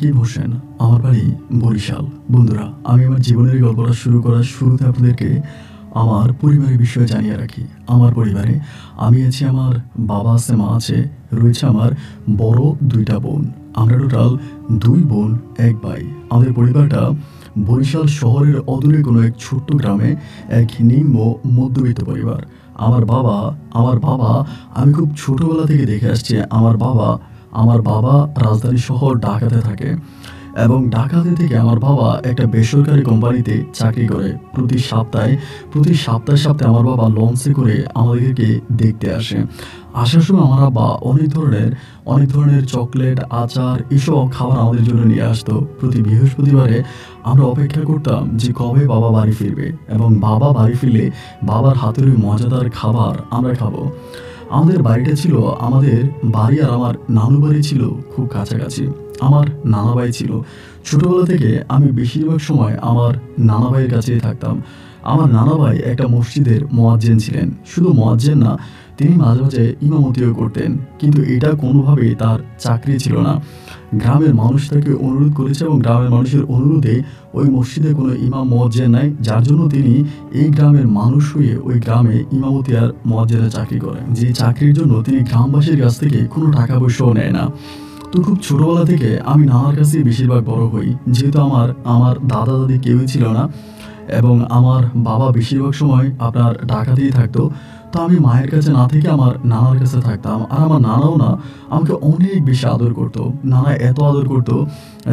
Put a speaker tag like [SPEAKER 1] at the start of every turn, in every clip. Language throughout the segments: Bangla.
[SPEAKER 1] রাকিব হোসেন, আমার বাড়ি বরিশাল। বন্ধুরা, আমি আমার জীবনের গল্পটা শুরু করার শুরুতে আপনাদেরকে আমার পরিবারের বিষয়ে জানিয়ে রাখি। আমার পরিবারে আমি আছি, আমার বাবা আছে, মা আছে, রয়েছে আমার বড় দুইটা বোন। আমরা টোটাল 2 বোন 1 ভাই। আমাদের পরিবারটা বরিশাল শহরের অদূরে কোনো এক ছোট্ট গ্রামে এক নিম্ন মধ্যবিত্ত পরিবার। আমার বাবা আমি খুব ছোটবেলা থেকে দেখে আসছি, আমার বাবা রাজধানী শহর ঢাকাতে থাকে এবং ঢাকাতে থেকে আমার বাবা একটা বেসরকারি কোম্পানিতে চাকরি করে। প্রতি সপ্তাহে আমার বাবা লঞ্চে করে আমাদেরকে দেখতে আসে। আসার সময় আমার আব্বা অনেক ধরনের চকলেট, আচার এসব খাবার আমাদের জন্য নিয়ে আসতো। প্রতি বৃহস্পতিবারে আমরা অপেক্ষা করতাম যে কবে বাবা বাড়ি ফিরবে এবং বাবা বাড়ি ফিরলে বাবার হাতের ওই মজাদার খাবার আমরা খাবো। আমাদের বাড়িটা ছিল, আমাদের বাড়ি আর আমার নানু বাড়ি ছিল খুব কাছাকাছি। আমার নানা ভাই ছিল। ছোটবেলা থেকে আমি বেশিরভাগ সময় আমার নানা ভাইয়ের কাছেই থাকতাম। আমার নানা ভাই একটা মসজিদের মুয়াজ্জিন ছিলেন। শুধু মুয়াজ্জিন না, তিনি মাঝে মাঝে ইমামতিও করতেন, কিন্তু এটা কোনোভাবেই তার চাকরি ছিল না। গ্রামের মানুষ তাকে অনুরোধ করেছে এবং গ্রামের মানুষের অনুরোধে ওই মসজিদে কোনো ইমাম মুয়াজ্জিন নাই, যার জন্য তিনি এই গ্রামের মানুষ হয়ে ওই গ্রামে ইমামতি আর মুয়াজ্জিনের চাকরি করেন। যে চাকরির জন্য তিনি গ্রামবাসীর কাছ থেকে কোনো টাকা পয়সাও নেয় না। তো খুব ছোটবেলা থেকে আমি নানার কাছেই বেশিরভাগ বড় হই, যেহেতু আমার দাদা দাদি কেউই ছিল না এবং আমার বাবা বেশিরভাগ সময় আপনার ঢাকাতেই থাকতো। তো আমি মায়ের কাছে না থেকে আমার নানার কাছে থাকতাম। আর আমার নানাও না আমাকে অনেক বেশি আদর করতো। নানা এত আদর করতো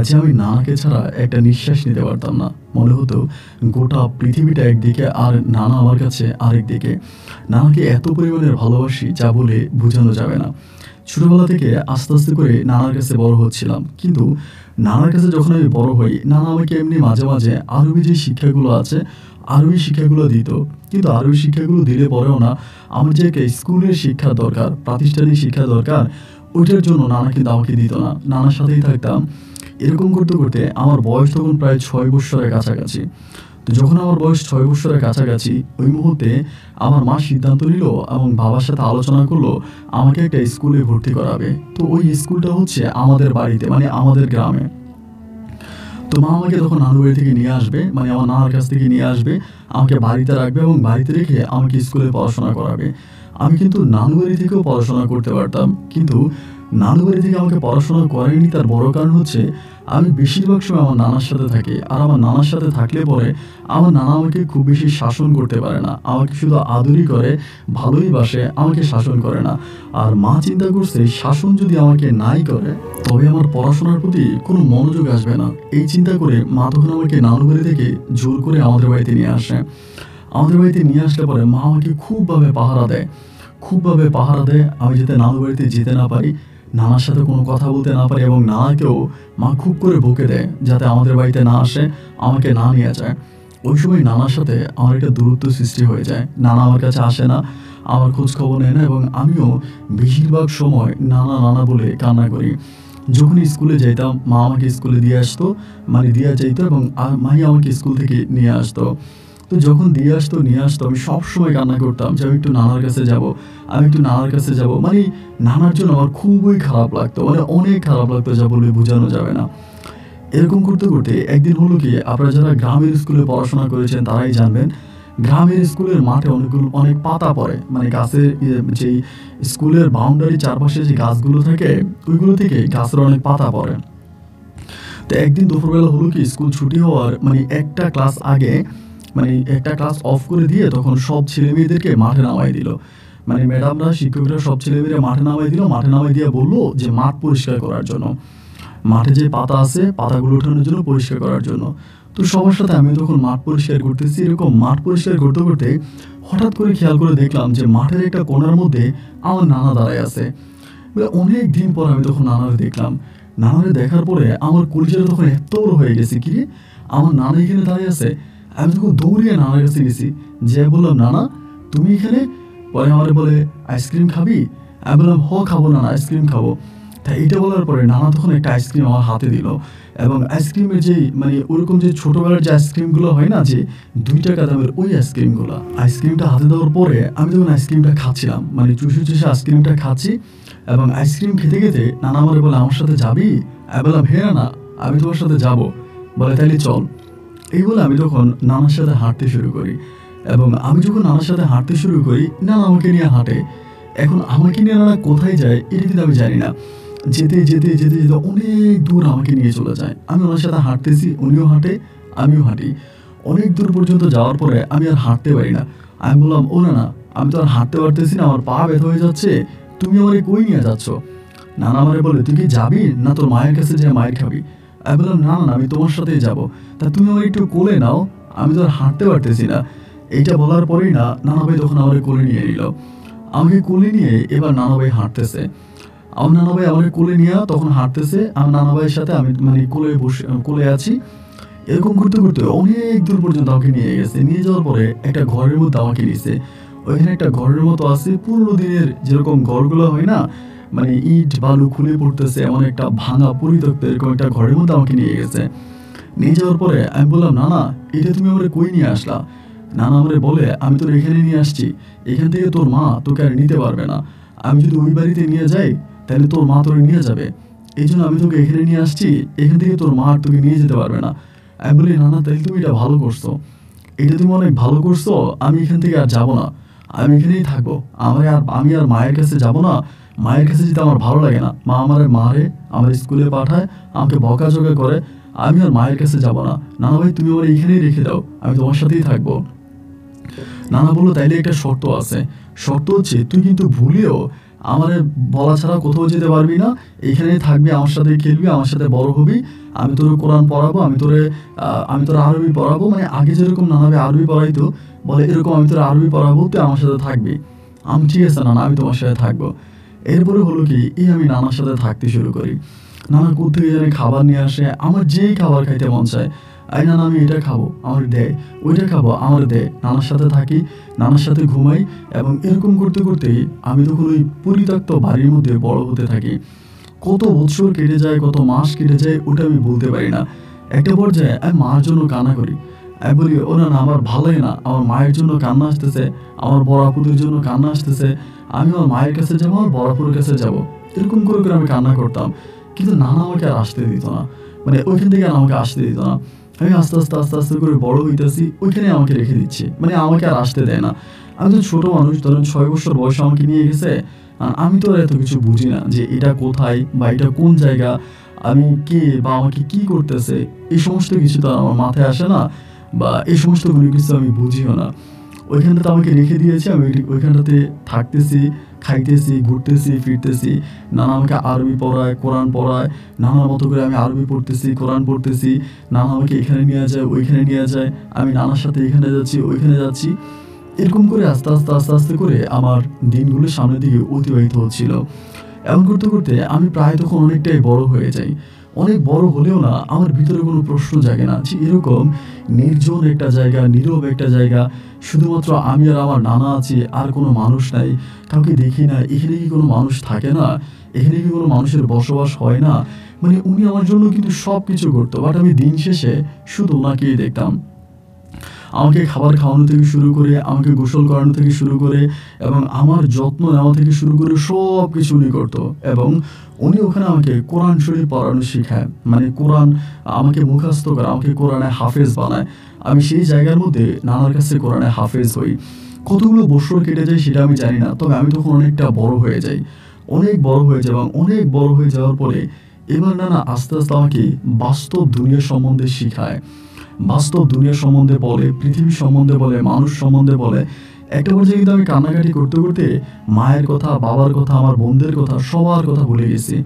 [SPEAKER 1] যে আমি নানাকে ছাড়া একটা নিঃশ্বাস নিতে পারতাম না। মনে হতো গোটা পৃথিবীটা একদিকে আর নানা আমার কাছে আরেক দিকে। নানাকে এত পরিমাণের ভালোবাসি যা বলে বোঝানো যাবে না। ছোটবেলা থেকে আস্তে আস্তে করে নানার কাছে বড় হচ্ছিলাম, কিন্তু নানার কাছে যখন আমি বড় হই, নানা আমাকে এমনি মাঝে মাঝে আরবি যে শিক্ষাগুলো আছে আরবি শিক্ষাগুলো দিত। কিন্তু আরবি শিক্ষাগুলো দিলে পরেও না, আমার যে একটা স্কুলের শিক্ষা দরকার, প্রাতিষ্ঠানিক শিক্ষা দরকার, ওইটার জন্য নানা কিন্তু আমাকে দিত না। নানার সাথেই থাকতাম। এরকম করতে করতে আমার বয়স তখন প্রায় 6 বছরের কাছাকাছি। তো যখন আমার বয়স 6 বছরের কাছাকাছি, ওই মুহূর্তে আমার মা সিদ্ধান্ত নিল এবং বাবার সাথে আলোচনা করলো আমাকে একটা স্কুলে ভর্তি করাবে। তো ওই স্কুলটা হচ্ছে আমাদের বাড়িতে, মানে আমাদের গ্রামে। তো মা আমাকে তখন নানু বাড়ি থেকে নিয়ে আসবে, মানে আমার নানার কাছ থেকে নিয়ে আসবে, আমাকে বাড়িতে রাখবে এবং বাড়িতে রেখে আমাকে স্কুলে পড়াশোনা করাবে। আমি কিন্তু নানু বাড়ি থেকেও পড়াশোনা করতে পারতাম, কিন্তু নানু বাড়ি থেকে আমাকে পড়াশোনা করেনি। তার বড় কারণ হচ্ছে আমি বেশিরভাগ সময় আমার নানার সাথে থাকি, আর আমার নানার সাথে থাকলে পরে আমার নানা আমাকে খুব বেশি শাসন করতে পারে না, আমাকে শুধু আদরই করে, ভালোই বাসে, আমাকে শাসন করে না। আর মা চিন্তা করছে শাসন যদি আমাকে নাই করে তবে আমার পড়াশোনার প্রতি কোনো মনোযোগ আসবে না। এই চিন্তা করে মা তখন আমাকে নানু বাড়ি থেকে জোর করে আমাদের বাড়িতে নিয়ে আসে। আমাদের বাড়িতে নিয়ে আসলে পরে মা আমাকে খুবভাবে পাহারা দেয়। আমি যাতে নানু বাড়িতে যেতে না পারি, নানার সাথে কোনো কথা বলতে না পারি, এবং নানাকেও মা খুব করে বকে দেয় যাতে আমাদের বাড়িতে না আসে, আমাকে না নিয়ে যায়। ওই সময় নানার সাথে আমার একটা দূরত্ব সৃষ্টি হয়ে যায়। নানা আমার কাছে আসে না, আমার খোঁজ খবর নেয় না, এবং আমিও বেশিরভাগ সময় নানা নানা বলে কান্না করি। যখন স্কুলে যাইতাম, মা আমাকে স্কুলে দিয়ে যাইতো এবং মাই আমাকে স্কুল থেকে নিয়ে আসতো। তো যখন নিয়ে আসতো আমি সবসময় কান্না করতাম যে আমি একটু নানার কাছে যাব। মানে নানার জন্য আমার খুবই খারাপ লাগতো, মানে অনেক খারাপ লাগতো, যা বলে বোঝানো যাবে না। এরকম করতে করতে একদিন হলো কি, আপনারা যারা গ্রামের স্কুলে পড়াশোনা করেছেন তারাই জানবেন, গ্রামের স্কুলের মাঠে অনেক পাতা পড়ে, মানে গাছের যে স্কুলের বাউন্ডারি চারপাশে যে গাছগুলো থাকে ওইগুলো থেকে গাছের অনেক পাতা পড়ে। তো একদিন দুপুরবেলা হলো কি, স্কুল ছুটি হওয়ার একটা ক্লাস অফ করে দিয়ে তখন সব ছেলে মেয়েদেরকে মাঠে নামাই দিল। ম্যাডামরা, শিক্ষকরা সব ছেলে মেয়েরা মাঠে নামাই দিয়ে বললো যে মাঠ পরিষ্কার করার জন্য, মাঠে যে পাতা আছে পাতাগুলো ওঠানোর জন্য, পরিষ্কার করার জন্য। তো সবার সাথে আমি তখন মাঠ পরিষ্কার করতেছি। এরকম মাঠ পরিষ্কার করতে করতে হঠাৎ করে খেয়াল করে দেখলাম যে মাঠের একটা কোণার মধ্যে আমার নানা দাঁড়ায় আছে। অনেক দিন পর আমি তখন নানারে দেখলাম। নানারে দেখার পরে আমার কলিজাটা তখন এত বড় হয়ে গেছে, কি রে, আমার নানা এখানে দাঁড়িয়ে আছে। আমি তখন দৌড়িয়ে নানার কাছে গেছি, যে বললাম, নানা তুমি এখানে? পরে আমার বলে, আইসক্রিম খাবি? আমি বললাম, খাবো নানা, আইসক্রিম খাবো। তাই এটা বলার পরে নানা তখন একটা আইসক্রিম আমার হাতে দিল, এবং আইসক্রিমের যে ওরকম যে ছোটবেলার যে আইসক্রিমগুলো হয় না, যে 2 টাকা দামের, ওই আইসক্রিমটা হাতে দেওয়ার পরে আমি তখন আইসক্রিমটা খাচ্ছিলাম, চুষে আইসক্রিমটা খাচ্ছি। এবং আইসক্রিম খেতে খেতে নানা আমারে বলে, আমার সাথে যাবি? আমি বললাম, হ্যাঁ না, আমি তোমার সাথে যাব। বলে তাইলে চল। এই বলে আমি তখন নানার সাথে হাঁটতে শুরু করি, এবং আমি যখন নানার সাথে হাঁটতে শুরু করি, নানা আমাকে নিয়ে হাঁটে। এখন আমাকে নিয়ে নানা কোথায় যায় এটা কিন্তু আমি জানি না। যেতে যেতে যেতে যেতে অনেক দূর আমাকে নিয়ে চলে যায়। আমি ওনার সাথে হাঁটতেছি, উনিও হাঁটে, আমিও হাঁটি। অনেক দূর পর্যন্ত যাওয়ার পরে আমি আর হাঁটতে পারি না। আমি বললাম, ও না না, আমি তো আর হাঁটতে পারতেছি না, আমার পা ব্যথা হয়ে যাচ্ছে, তুমি আমারে কই নিয়ে যাচ্ছ? নানা আমারে বলে, তুই কি যাবি না তোর মায়ের কাছে যেয়ে মায়ের খাবি? আমি বললাম, না না, আমি তোমার সাথেই যাবো, তা তুমি আমার একটু কোলে নাও, আমি তো আর হাঁটতে পারতেছি না। এইটা বলার পরেই না নানা ভাই তখন আমার কোলে নিয়ে নিল। আমাকে কোলে নিয়ে এবার নানা ভাই হাঁটতেছে। আমার নানা ভাই আমাকে কোলে নিয়ে তখন হাঁটতেছে। আমার নানা ভাইয়ের সাথে আমি মানে কোলে বসে কোলে আছি। এরকম করতে করতে অনেক দূর পর্যন্ত আমাকে নিয়ে গেছে। নিয়ে যাওয়ার পরে একটা ঘরের মধ্যে আমাকে নিছে। ওইখানে একটা ঘরের মতো আছে, পুরোনো দিনের যেরকম ঘরগুলো হয় না, মানে ইট বালু খুলে পড়তেছে, এমন একটা ভাঙা পরিত্যক্ত এরকম একটা ঘরের মধ্যে আমাকে নিয়ে গেছে। নিয়ে যাওয়ার পরে আমি বললাম, নানা এটা তুমি আমার কই নিয়ে আসলা? নানা আমারে বলে, আমি তোর এখানে নিয়ে আসছি, এখান থেকে তোর মা তোকে আর নিতে পারবে না। আমি যদি ওই বাড়িতে নিয়ে যাই তাহলে তোর মা তোরে নিয়ে যাবে, এই জন্য আমি তোকে এখানে নিয়ে আসছি, এখান থেকে তোর মা আর তোকে নিয়ে যেতে পারবে না। আমি বলি, নানা তাহলে তুমি এটা ভালো করছো, এটা তুমি অনেক ভালো করছো, আমি এখান থেকে আর যাবো না, আমি এখানেই থাকবো। আমি আর মায়ের কাছে যাব না। মায়ের কাছে যেতে আমার ভালো লাগে না, মা আমারে মারে, আমার স্কুলে পাঠায়, আমাকে বকাঝকা করে, আমি আর মায়ের কাছে যাব না। নানা ভাই তুমি আমার এইখানেই রেখে দাও, আমি তোমার সাথেই থাকবো। নানা বললো, তাইলে একটা শর্ত আছে। শর্ত হচ্ছে তুই কিন্তু ভুলেও আমার বলা ছাড়া কোথাও যেতে পারবি না, এইখানেই থাকবি, আমার সাথে খেলবি, আমার সাথে বড় হবি, আমি তোর কোরআন পড়াবো, আমি তোর আরবি পড়াবো, মানে আগে যেরকম নানা ভাই আরবি পড়াইতো, বলে এরকম আমি তোর আরবি পড়াবো, তুই আমার সাথে থাকবি। আমি ঠিক আছে নানা, আমি তোমার সাথে থাকবো। এরপরে হলো কি, আমি নানার সাথে থাকতে শুরু করি। নানা কোত্থেকে জানি খাবার নিয়ে আসে, আমার যেই খাবার খাইতে মন চায়, আই নানা আমি এটা খাবো, আমার দেয়, ওইটা খাবো, আমার দেয়। নানার সাথে থাকি, নানার সাথে ঘুমাই, এবং এরকম করতে করতেই আমি তখন ওই পরিত্যক্ত বাড়ির মধ্যে বড় হতে থাকি। কত বছর কেটে যায়, কত মাস কেটে যায়, ওটা আমি বলতে পারি না। একটা পর্যায়ে আমি মার জন্য কান্না করি। আমি বলি, ও না না, আমার ভালো লাগে না, আমার মায়ের জন্য কান্না আসতেছে, আমার বড় আপুদের জন্য কান্না আসতেছে, আমি আমার মায়ের কাছে যাবো, আমার বড় আপুর কাছে যাবো। এরকম করে করে আমি কান্না করতাম, কিন্তু নানা আমাকে আর আসতে দিত না, মানে ওইখান থেকে আর আমাকে আসতে দিত না। আমি আস্তে আস্তে আস্তে আস্তে করে বড় হইতেছি, ওইখানে আমাকে রেখে দিচ্ছে, মানে আমাকে আর আসতে দেয় না। আমি তো ছোট মানুষ, ধরেন 6 বছর বয়সে আমাকে নিয়ে গেছে, আর আমি তো আর এত কিছু বুঝি না যে এটা কোথায় বা এটা কোন জায়গা, আমি কে বা আমাকে কি করতেছে, এই সমস্ত কিছু তো আর আমার মাথায় আসে না, বা এই সমস্ত কোনো কিছু আমি বুঝিও না। ওইখানটাতে আমাকে রেখে দিয়েছে, আমি ওইখানটাতে থাকতেছি, খাইতেছি, ঘুরতেছি, ফিরতেছি। নানা আমাকে আরবি পড়ায়, কোরআন পড়ায়, নানার মতো করে আমি আরবি পড়তেছি, কোরআন পড়তেছি। নানা আমাকে এখানে নিয়ে যায়, ওইখানে নিয়ে যায়, আমি নানার সাথে এখানে যাচ্ছি, ওইখানে যাচ্ছি। এরকম করে আস্তে আস্তে আস্তে আস্তে করে আমার দিনগুলো সামনের দিকে অতিবাহিত হচ্ছিল। এমন করতে করতে আমি প্রায় তখন অনেকটাই বড় হয়ে যাই। অনেক বড় হলেও না আমার ভিতরে কোনো প্রশ্ন জাগে না যে এরকম নির্জন একটা জায়গা, নীরব একটা জায়গা, শুধুমাত্র আমি আর আমার নানা আছি, আর কোনো মানুষ নাই, কাউকে দেখি না, এখানে কি কোনো মানুষ থাকে না, এখানে কি কোনো মানুষের বসবাস হয় না? মানে উনি আমার জন্য কিন্তু সব কিছু করতো, বাট আমি দিন শেষে শুধু ওনাকেই দেখতাম। আমাকে খাবার খাওয়ানো থেকে শুরু করে, আমাকে গোসল করানো থেকে শুরু করে, এবং আমার যত্ন নেওয়া থেকে শুরু করে সব কিছু উনি করতো। এবং উনি ওখানে আমাকে কোরআন শরীফ পড়ানো শেখায়, মানে কোরআন আমাকে মুখস্থ করে, আমাকে কোরআনে হাফেজ বানায়। আমি সেই জায়গার মধ্যে নানার কাছে কোরআনে হাফেজ হই। কতগুলো বছর কেটে যায় সেটা আমি জানি না, তবে আমি তখন অনেকটা বড় হয়ে যাই, অনেক বড় হয়ে যাই, এবং অনেক বড় হয়ে যাওয়ার পরে এবার নানা আস্তে আস্তে আমাকে বাস্তব দুনিয়া সম্বন্ধে শিখায়, বাস্তব দুনিয়া সম্বন্ধে বলে, পৃথিবী সম্বন্ধে বলে, মানুষ সম্বন্ধে বলে। একটা পর্যায়ে কিন্তু আমি কান্নাকাটি করতে করতে মায়ের কথা, বাবার কথা, আমার বোনদের কথা, সবার কথা ভুলে গেছি।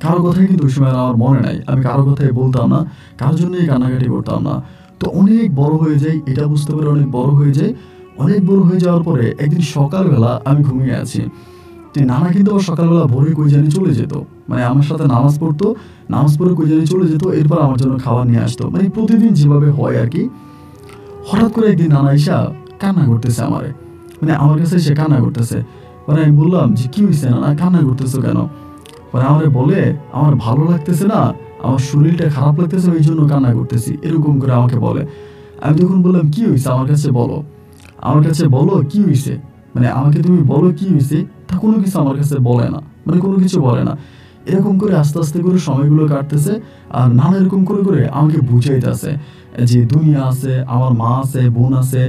[SPEAKER 1] কারো কথাই কিন্তু ওই সময় আর আমার মনে নাই, আমি কারো কথাই বলতাম না, কারোর জন্যই কান্নাকাটি করতাম না। তো অনেক বড় হয়ে যাই, এটা বুঝতে পারে অনেক বড় হয়ে যায়। অনেক বড় হয়ে যাওয়ার পরে একদিন সকালবেলা আমি ঘুমিয়ে আছি, যে নানা কিন্তু আবার সকালবেলা ভোরে কই জানি চলে যেত, মানে আমার সাথে নামাজ পড়তো, নামাজ পড়ে কই জানি চলে যেত, এরপর আমার জন্য খাবার নিয়ে আসতো, মানে প্রতিদিন যেভাবে হয় আর কি। হঠাৎ করে একদিন নানা ঈশা কান্না করতেছে আমারে, মানে আমার কাছে এসে কান্না করতেছে। পরে আমি বললাম যে কি হয়েছে নানা, কান্না করতেছো কেন? পরে আমারে বলে, আমার ভালো লাগতেছে না, আমার শরীরটা খারাপ লাগতেছে, ওই জন্য কান্না করতেছি, এরকম করে আমাকে বলে। আমি তখন বললাম, কি হয়েছে আমার কাছে বলো, আমার কাছে বলো কি হয়েছে, মানে আমাকে তুমি বলো কি হয়েছে। তা কোনো কিছু আমার কাছে বলে না, মানে কোনো কিছু বলে না। এরকম করে আস্তে আস্তে করে সময়গুলো কাটতেছে। আর নানা এরকম করে করে আমাকে বুঝাইতেছে যে দুনিয়া আছে, আমার মা আছে, বোন আছে,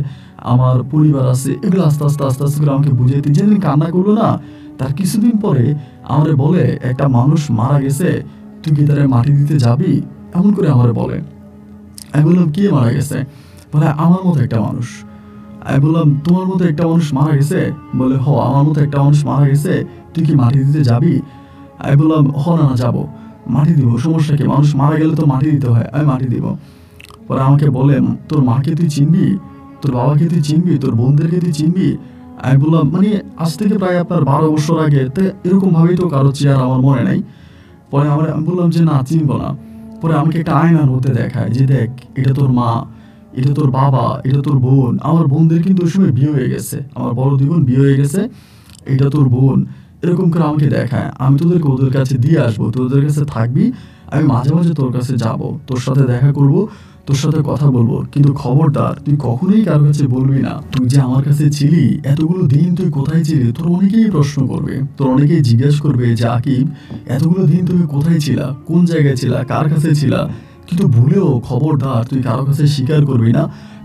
[SPEAKER 1] আমার পরিবার আছে, এগুলো আস্তে আস্তে আস্তে আস্তে করে আমাকে বুঝাইতে, যেদিন কান্না করলো না তার কিছুদিন পরে আমারে বলে একটা মানুষ মারা গেছে, তুই কি তারে মাটি দিতে যাবি, এমন করে আমারে বলে। আমি বললাম কে মারা গেছে? বলে আমার মতো একটা মানুষ। আমি বললাম তোমার মতো একটা মানুষ মারা গেছে? বলে হ আমার মতো একটা মানুষ মারা গেছে, তুই কি মাটি দিতে যাবি? আমি বললাম হ না না যাবো, মাটি দিব, সমস্যা কি, মানুষ মারা গেলে তো মাটি দিতে হয়, আমি মাটি দিব। পরে আমাকে বলে তোর মাকে তুই চিনবি, তোর বাবাকে তুই চিনবি, তোর বোনদেরকে তুই চিনবি? আমি বললাম মানে আজ থেকে প্রায় আপনার 12 বছর আগে তো এরকম ভাবেই তো কারো চেয়ার আমার মনে নাই। পরে আমি বললাম যে না চিনবো না। পরে আমাকে একটা আয়নার মধ্যে দেখায় যে দেখ এটা তোর মা, এটা তোর বাবা, এটা তোর বোন, আমার বোনদের কিন্তু ওই সময় বিয়ে হয়ে গেছে, আমার বড় দুই বোন বিয়ে হয়ে গেছে, এটা তোর বোন। এরকম করে আমাকে দেখায়, আমি তোদেরকে ওদের কাছে দিয়ে আসবো, তোদের কাছে থাকবি, আমি মাঝে মাঝে তোর কাছে যাব, তোর সাথে দেখা করব, তোর সাথে কথা বলবো, কিন্তু খবরদার তুই কখনোই কারো কাছে বলবি না তুই যে আমার কাছে ছিলি, এতগুলো দিন তুই কোথায় ছিলি। তোর অনেকেই প্রশ্ন করবে, তোর অনেকেই জিজ্ঞেস করবে যে আকিব এতগুলো দিন তুমি কোথায় ছিলা, কোন জায়গায় ছিলা, কার কাছে ছিলা, কিন্তু ভুলেও খবরদার তুই কারো কাছে স্বীকার করবি না,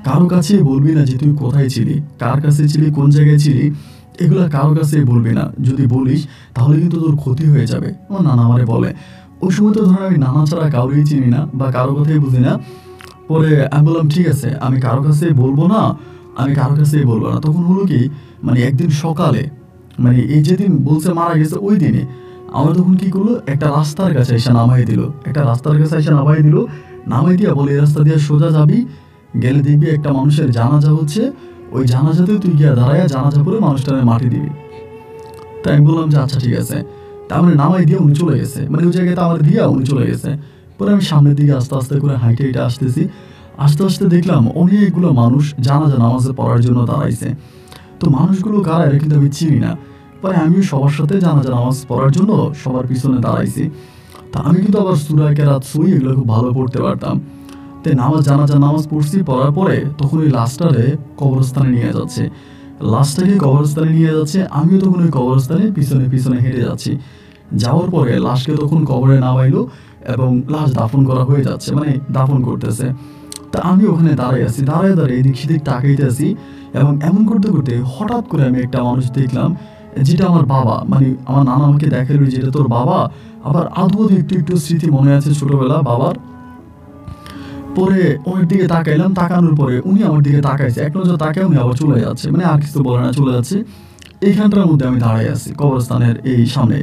[SPEAKER 1] কারো কাছে বলবি না যে তুই কোথায় ছিলি, কার কাছে ছিলি, কোন জায়গায় ছিলি, এগুলা কারো কাছে বলবি না। যদি বলিস তাহলে কিন্তু তোর ক্ষতি হয়ে যাবে। আমার নানা আমারে বলে, ওই সময় তো ধর আমি নানা ছাড়া কাউরেই চিনি না বা কারো কথাই বুঝি না। পরে আমি বললাম ঠিক আছে আমি কারো কাছে বলবো না, আমি কারো কাছেই বলবো না। তখন হলো কি মানে একদিন সকালে, মানে এই যেদিন বলছে মারা গেছে ওই দিনে আমার তখন কি করলো, একটা রাস্তার কাছে এসে নামাই দিল, একটা রাস্তার কাছে এসে নামাই দিল, নামাই দিয়া বলে এই রাস্তা দিয়ে সোজা যাবি, গেলে দেখবি একটা মানুষের জানাজা হচ্ছে, ওই জানাজাতে তুই গিয়া দাঁড়ায় জানাজা করে মানুষটারে মাটি দিবি। তাই আমি বললাম যে আচ্ছা ঠিক আছে। তার মানে নামাই দিয়ে উনি চলে গেছে, মানে ওই জায়গাতে আমার দিয়া উনি চলে গেছে। পরে আমি সামনের দিকে আস্তে আস্তে করে হাইটে হাইটে আসতেছি, আস্তে আস্তে দেখলাম অনেকগুলো মানুষ জানাজা নামাজে পড়ার জন্য দাঁড়াইছে। তো মানুষগুলো কারা এরা কিন্তু আমি চিনি না। পরে আমিও সবার সাথে জানাজা নামাজ পড়ার জন্য সবার পিছনে দাঁড়াইছি। তা আমি কিন্তু আবার সূরা কেরাত সই এগুলো খুব ভালো পড়তে পারতাম। তাই জানাজা নামাজ পড়ছি, পড়ার পরে তখন ওই লাশটারে কবরস্থানে নিয়ে যাচ্ছে, লাশটাকে কবরস্থানে নিয়ে যাচ্ছে, আমিও তখন ওই কবরস্থানে পিছনে পিছনে হেঁটে যাচ্ছি। যাওয়ার পরে লাশকে তখন কবরে নামাইলো এবং লাশ দাফন করা হয়ে যাচ্ছে, মানে দাফন করতেছে। তা আমি ওখানে দাঁড়াই আছি, দাঁড়ায় দাঁড়ায় এদিক সেদিক তাকাইতে আছি, এবং এমন করতে করতে হঠাৎ করে আমি একটা মানুষ দেখলাম যেটা আমার বাবা, মানে আমার নানা আমাকে দেখালো যেটা তোর বাবা। আবার আধো আধো একটু একটু স্মৃতি মনে আছে ছোটবেলা বাবার। পরে ওর দিকে তাকাইলাম, তাকানোর পরে উনি আমার দিকে তাকাইছে, এক নজর তাকায় উনি আবার চলে যাচ্ছে, মানে আর কিছু বলে না, চলে যাচ্ছে। এইখানটার মধ্যে আমি দাঁড়াই আছি কবরস্থানের এই সামনে,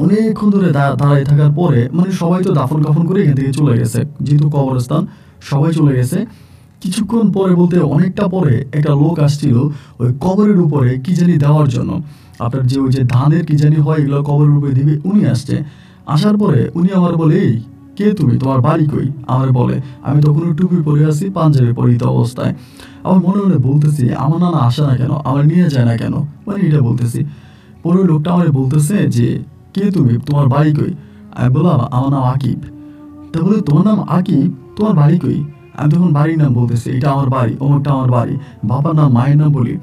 [SPEAKER 1] অনেকক্ষণ ধরে দাঁড়াই থাকার পরে মানে সবাই তো দাফন কাফন করে এখান থেকে চলে গেছে, যেহেতু কবরস্থান সবাই চলে গেছে। কিছুক্ষণ পরে বলতে অনেকটা পরে একটা লোক আসছিল ওই কবরের উপরে কি জানি দেওয়ার জন্য, আপনার যে ওই যে ধানের কি জানি হয় এগুলো কবরের উপরে দিবে, উনি আসছে। আসার পরে উনি আমার বলে এই কে তুমি, তোমার বাড়ি কই, আমার বলে। আমি তখন টুপি পরে আছি, পাঞ্জাবি পরিহিত অবস্থায়। আমার মনে মনে বলতেছি আমার নানা আসে না কেন, আমার নিয়ে যায় না কেন, মানে এটা বলতেছি। পরে ওই লোকটা আমার বলতেছে যে কে তুমি, তোমার বাড়ি কই? আমি বললাম আমার নাম আকিব। তা বলে তোমার নাম আকিব, তোমার বাড়ি কই? আমি তখন বাড়ির নাম বলতেছি, এটা আমার বাড়ি, অমুকটা আমার বাড়ি, বাবার নাম মায়ের নাম বলি।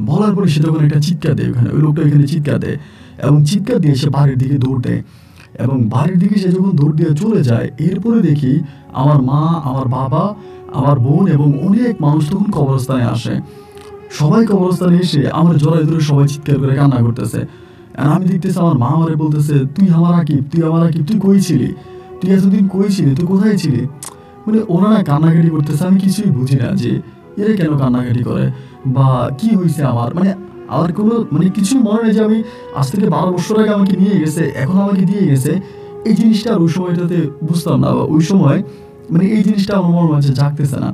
[SPEAKER 1] বলার পরে সে তখন একটা চিৎকার দেয়, ওখানে ওই লোকটা এখানে চিৎকার দেয় এবং চিৎকার দিয়ে সে বাড়ির দিকে দৌড় দেয়। এবং বাড়ির দিকে সে যখন দৌড় দিয়ে চলে যায়, এরপরে দেখি আমার মা, আমার বাবা, আমার বোন এবং অনেক মানুষ তখন কবরস্থানে আসে। সবাই কবরস্থানে এসে আমার জড়াই ধরে সবাই চিৎকার করে কান্না করতেছে। আর আমি দেখতেছি আমার মা আমারে বলতেছে তুই আমার আকিব, তুই আমার আকিব, তুই কই ছিলি, তুই এতদিন কই ছিলি, তুই কোথায় ছিলি। মানে ওরা না কান্নাকাটি করতেছে, আমি কিছুই বুঝি না যে এরা কেন কান্নাকাটি করে বা কি হয়েছে আমার, মানে আমার কোনো মানে কিছুই মনে নেই যে আমি আজ থেকে 12 বছর আগে আমাকে নিয়ে গেছে, এখন আমাকে দিয়ে গেছে। এই জিনিসটা আর ওই সময়টাতে বুঝতাম না, বা ওই সময় মানে এই জিনিসটা আমার মনের মাঝে জাগতেছে না।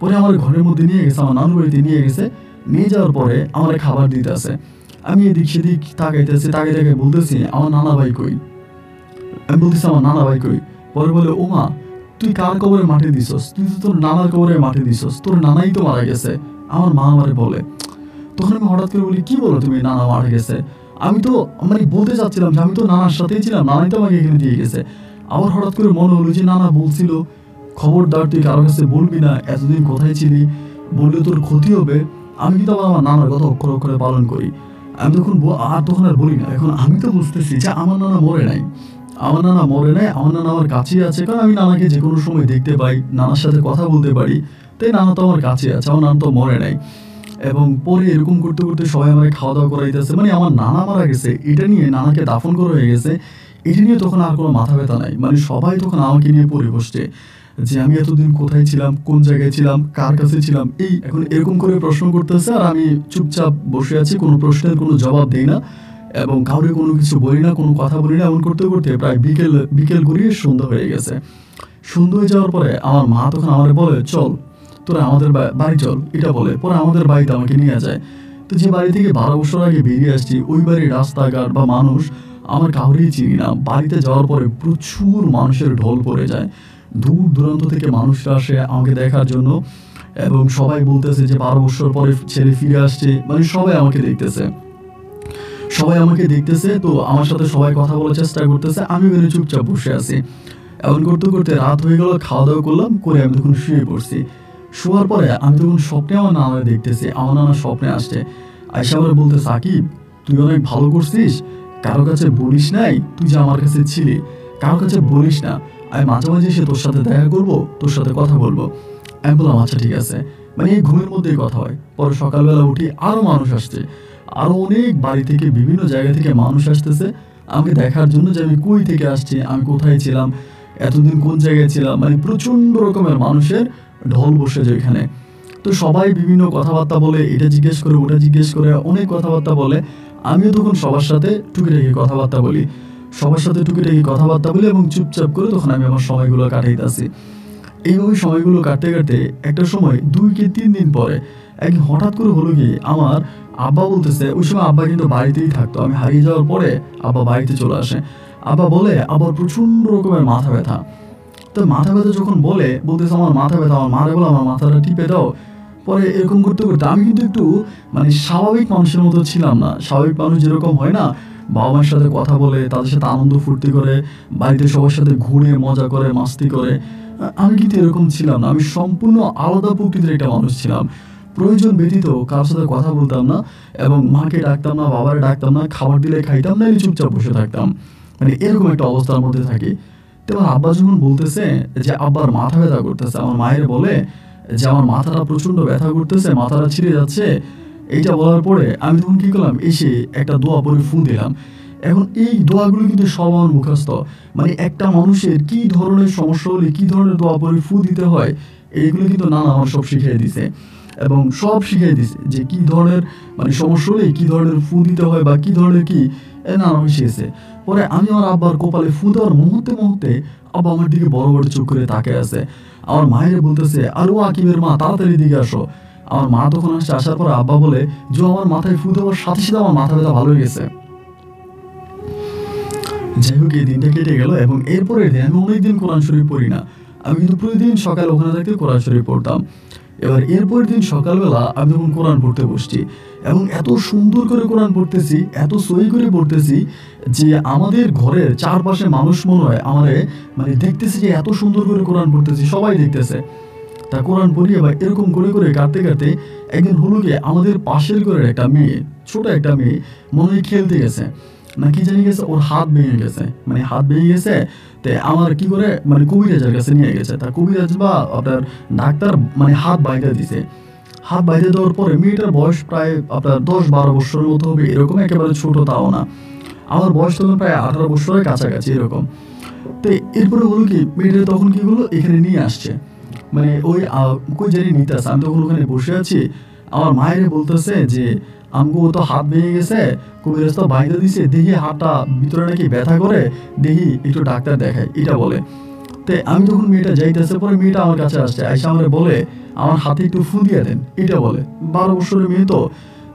[SPEAKER 1] পরে আমার ঘরের মধ্যে নিয়ে গেছে, আমার নানুর বাড়িতে নিয়ে গেছে। নিয়ে যাওয়ার পরে আমার খাবার দিতে আছে, আমি এদিক সেদিক তাকাইতেছি, তাকাই তাকাই বলতেছি আমার নানা ভাই কই, আমি বলতেছি আমার নানা ভাই কই। পরে বলে ও মা তুই কার কবরে মাটি দিছস, তুই তো তোর নানার কবরে মাটি দিছস, তোর নানাই তো মারা গেছে। আমার মা আমারে বলে। তখন আমি হঠাৎ করে বলি কি বলো তুমি, নানা মারা গেছে? আমি তো মানে বলতে চাচ্ছিলাম যে আমি তো নানার সাথেই ছিলাম, নানাই তো আমাকে এখানে দিয়ে গেছে। আবার হঠাৎ করে মনে হলো যে নানা বলছিল খবরদার তুই কারো কাছে বলবি না এতদিন কোথায় ছিলি, বললে তোর ক্ষতি হবে। আমি কিন্তু আবার আমার নানার কথা অক্ষরে অক্ষরে পালন করি। আমি তখন আর বলি না। এখন আমি তো বুঝতেছি যে আমার নানা মরে নাই, আমার নানা মরে নাই, আমার নানা আমার কাছেই আছে, কারণ আমি নানাকে যে কোনো সময় দেখতে পাই, নানার সাথে কথা বলতে পারি, তাই নানা তো আমার কাছে আছে, আমার নানা তো মরে নাই। এবং পরে এরকম করতে করতে সবাই আমাকে খাওয়া দাওয়া করাইতেছে, মানে আমার নানা মারা গেছে এটা নিয়ে, নানাকে দাফন করা হয়ে গেছে এটা নিয়ে তখন আর কোনো মাথা ব্যথা নাই, মানে সবাই তখন আমাকে নিয়ে পড়ে বসছে যে আমি এতদিন কোথায় ছিলাম, কোন জায়গায় ছিলাম, কার কাছে ছিলাম, এই এখন এরকম করে প্রশ্ন করতেছে, আর আমি চুপচাপ বসে আছি, কোনো প্রশ্নের কোনো জবাব দেই না এবং কাউকে কোনো কিছু বলি না, কোনো কথা বলি না। এমন করতে করতে প্রায় বিকেল বিকেল গড়িয়ে সন্ধ্যা হয়ে গেছে। সন্ধ্যা হয়ে যাওয়ার পরে আমার মা তখন আমারে বলে, চল তোরা আমাদের বাড়ি চল, এটা বলে পরে আমাদের বাড়িতে আমাকে নিয়ে যায়। তো যে বাড়ি থেকে 12 বছর আগে বেরিয়ে আসছি, ওই বাড়ির রাস্তাঘাট বা মানুষ আমার কাউরেই চিনি না। বাড়িতে যাওয়ার পরে প্রচুর মানুষের ঢল পড়ে যায়, দূর দূরান্ত থেকে মানুষরা আসে আমাকে দেখার জন্য, এবং সবাই বলতেছে যে 12 বছর পরে ছেলে ফিরে আসছে, মানে সবাই আমাকে দেখতেছে, সবাই আমাকে দেখতেছে। তো আমার সাথে সবাই কথা বলার চেষ্টা করতেছে, আমি ওখানে চুপচাপ বসে আছি। এমন করতে করতে রাত হয়ে গেল, খাওয়া দাওয়া করলাম, করে আমি তখন শুয়ে পড়ছি। শোয়ার পরে আমি তখন স্বপ্নে আমার নানাকে দেখতেছি, আমার নানা স্বপ্নে আসছে, আয়সা আমার বলতে, সাকিব তুই অনেক ভালো করছিস, কারো কাছে বলিস নাই তুই যে আমার কাছে ছিলি, কারো কাছে বলিস না, আমি মাঝে মাঝে এসে তোর সাথে দেখা করবো, তোর সাথে কথা বলবো। আমি বললাম আচ্ছা ঠিক আছে। মানে এই ঘুমের মধ্যেই কথা হয়। পরে সকালবেলা উঠি, আরো মানুষ আসছে, আরো অনেক বাড়ি থেকে বিভিন্ন জায়গা থেকে মানুষ আসতেছে আমাকে দেখার জন্য, যে আমি কই থেকে আসছি, আমি কোথায় ছিলাম, এতদিন কোন জায়গায় ছিলাম, মানে প্রচন্ড রকমের মানুষের ঢল বসে যায় এখানে। তো সবাই বিভিন্ন কথাবার্তা বলে, এটা জিজ্ঞেস করে ওটা জিজ্ঞেস করে অনেক কথাবার্তা বলে। আমিও তখন সবার সাথে টুকিটাকি কথাবার্তা বলি, সবার সাথে টুকিটাকি কথাবার্তা বলি এবং চুপচাপ করে তখন আমি আমার সময়গুলো কাটাইতেছি। এইভাবে সময়গুলো কাটতে কাটতে একটা সময় 2 কি 3 দিন পরে একদিন হঠাৎ করে হলো কি, আমার আব্বা বলতেছে, ওই সময় আব্বা কিন্তু বাড়িতেই থাকতো, আমি হারিয়ে যাওয়ার পরে আব্বা বাড়িতে চলে আসে। আব্বা বলে আবার প্রচন্ড রকমের মাথা ব্যথা। তো মাথা ব্যথা যখন বলতেছে আমার মাথা ব্যথা, আমার মারে বলে আমার মাথাটা টিপে দাও। পরে এরকম করতে করতে আমি কিন্তু একটু মানে স্বাভাবিক মানুষের মতো ছিলাম না। স্বাভাবিক মানুষ যেরকম হয় না, বাবা মায়ের সাথে কথা বলে, তাদের সাথে আনন্দ ফুর্তি করে, বাড়িতে সবার সাথে ঘুরে মজা করে, মাস্তি করে, আমি কিন্তু এরকম ছিলাম না। আমি সম্পূর্ণ আলাদা প্রকৃতির একটা মানুষ ছিলাম। প্রয়োজন ব্যতীত কারোর সাথে কথা বলতাম না এবং মাকে ডাকতাম না, বাবারে ডাকতাম না, খাবার দিলে খাইতাম না, আমি চুপচাপ বসে থাকতাম, মানে এরকম একটা অবস্থার মধ্যে থাকি। তো আমার আব্বা যখন বলতেছে যে আব্বার মাথা ব্যথা করতেছে, আমার মায়ের বলে যে আমার মাথাটা প্রচন্ড ব্যথা করতেছে, মাথাটা ছিঁড়ে যাচ্ছে, এইটা বলার পরে আমি তখন কি করলাম, এসে একটা দোয়া পরে ফু দিলাম। এখন এই দোয়াগুলো কিন্তু সব আমার মুখস্থ, মানে একটা মানুষের কি ধরনের সমস্যা হলে কি ধরনের দোয়া পরে ফু দিতে হয়, এইগুলো কিন্তু নানা আমার সব শিখিয়ে দিছে এবং সব শিখিয়ে দিছে যে কি ধরনের মানে সমস্যা হলে কি ধরনের ফু দিতে হয় বা কি ধরনের কি, নানা আমি শিখেছে। পরে আমি আমার আব্বার কপালে ফু দেওয়ার মুহূর্তে মুহূর্তে আব্বা আমার দিকে বড় বড় চোখ করে তাকিয়ে আছে। আমার মায়ের বলতেছে, আর ও আকিবের মা তাড়াতাড়ি দিকে আসো। আমার মা তখন আসছে, আসার পর আব্বা বলে যে আমার মাথায় ফু দেওয়ার সাথে সাথে আমার মাথা ব্যথা ভালো হয়ে গেছে। যাই হোক, এই দিনটা কেটে গেল এবং এরপরের দিন আমি অনেকদিন কোরআন শরীফ পড়ি না। আমি কিন্তু প্রতিদিন সকালে ওখানে থাকতে কোরআন শরীফ পড়তাম। এবার এরপরের দিন সকালবেলা আমি যখন কোরআন পড়তে বসছি এবং এত সুন্দর করে কোরআন পড়তেছি, এত সহি করে পড়তেছি যে আমাদের ঘরের চারপাশে মানুষ মনে হয় আমারে মানে দেখতেছে যে এত সুন্দর করে কোরআন পড়তেছি, সবাই দেখতেছে। তা কোরআন পড়ি, এবার এরকম করে করে কাটতে কাটতে একদিন হলো গিয়ে আমাদের পাশের ঘরের একটা মেয়ে, ছোট একটা মেয়ে মনে হয় খেলতে গেছে না কি জানি গেছে, ওর হাত ভেঙে গেছে, মানে হাত ভেঙে গেছে। তো আমার কি করে মানে কবিরাজের কাছে নিয়ে গেছে, তা কবিরাজ বা আপনার ডাক্তার মানে হাত বাইরে দিছে। হাত বাইরে দেওয়ার পরে মেয়েটার বয়স প্রায় আপনার 10-12 বছরের মতো হবে, এরকম একেবারে ছোট তাও না। আমার বয়স তখন প্রায় 18 বছরের কাছাকাছি এরকম। তো এরপরে হলো কি, মেয়েটা তখন কি হলো এখানে নিয়ে আসছে, মানে ওই কই জানি নিতে আসে। আমি তখন ওখানে বসে আছি, আমার মায়ের বলতেছে যে আমগো তো হাত ভেঙে গেছে, কবিরাজ তো বাইরে দিছে, দেখি হাতটা ভিতরে নাকি ব্যথা করে, দেখি একটু ডাক্তার দেখায়, এটা বলে। তো আমি তখন মেয়েটা যাইতেছে, পরে মেয়েটা আমার কাছে আসছে, আইসা আমার বলে আমার হাতে একটু ফু দিয়ে দেন, এটা বলে। 12 বছরের মেয়ে তো,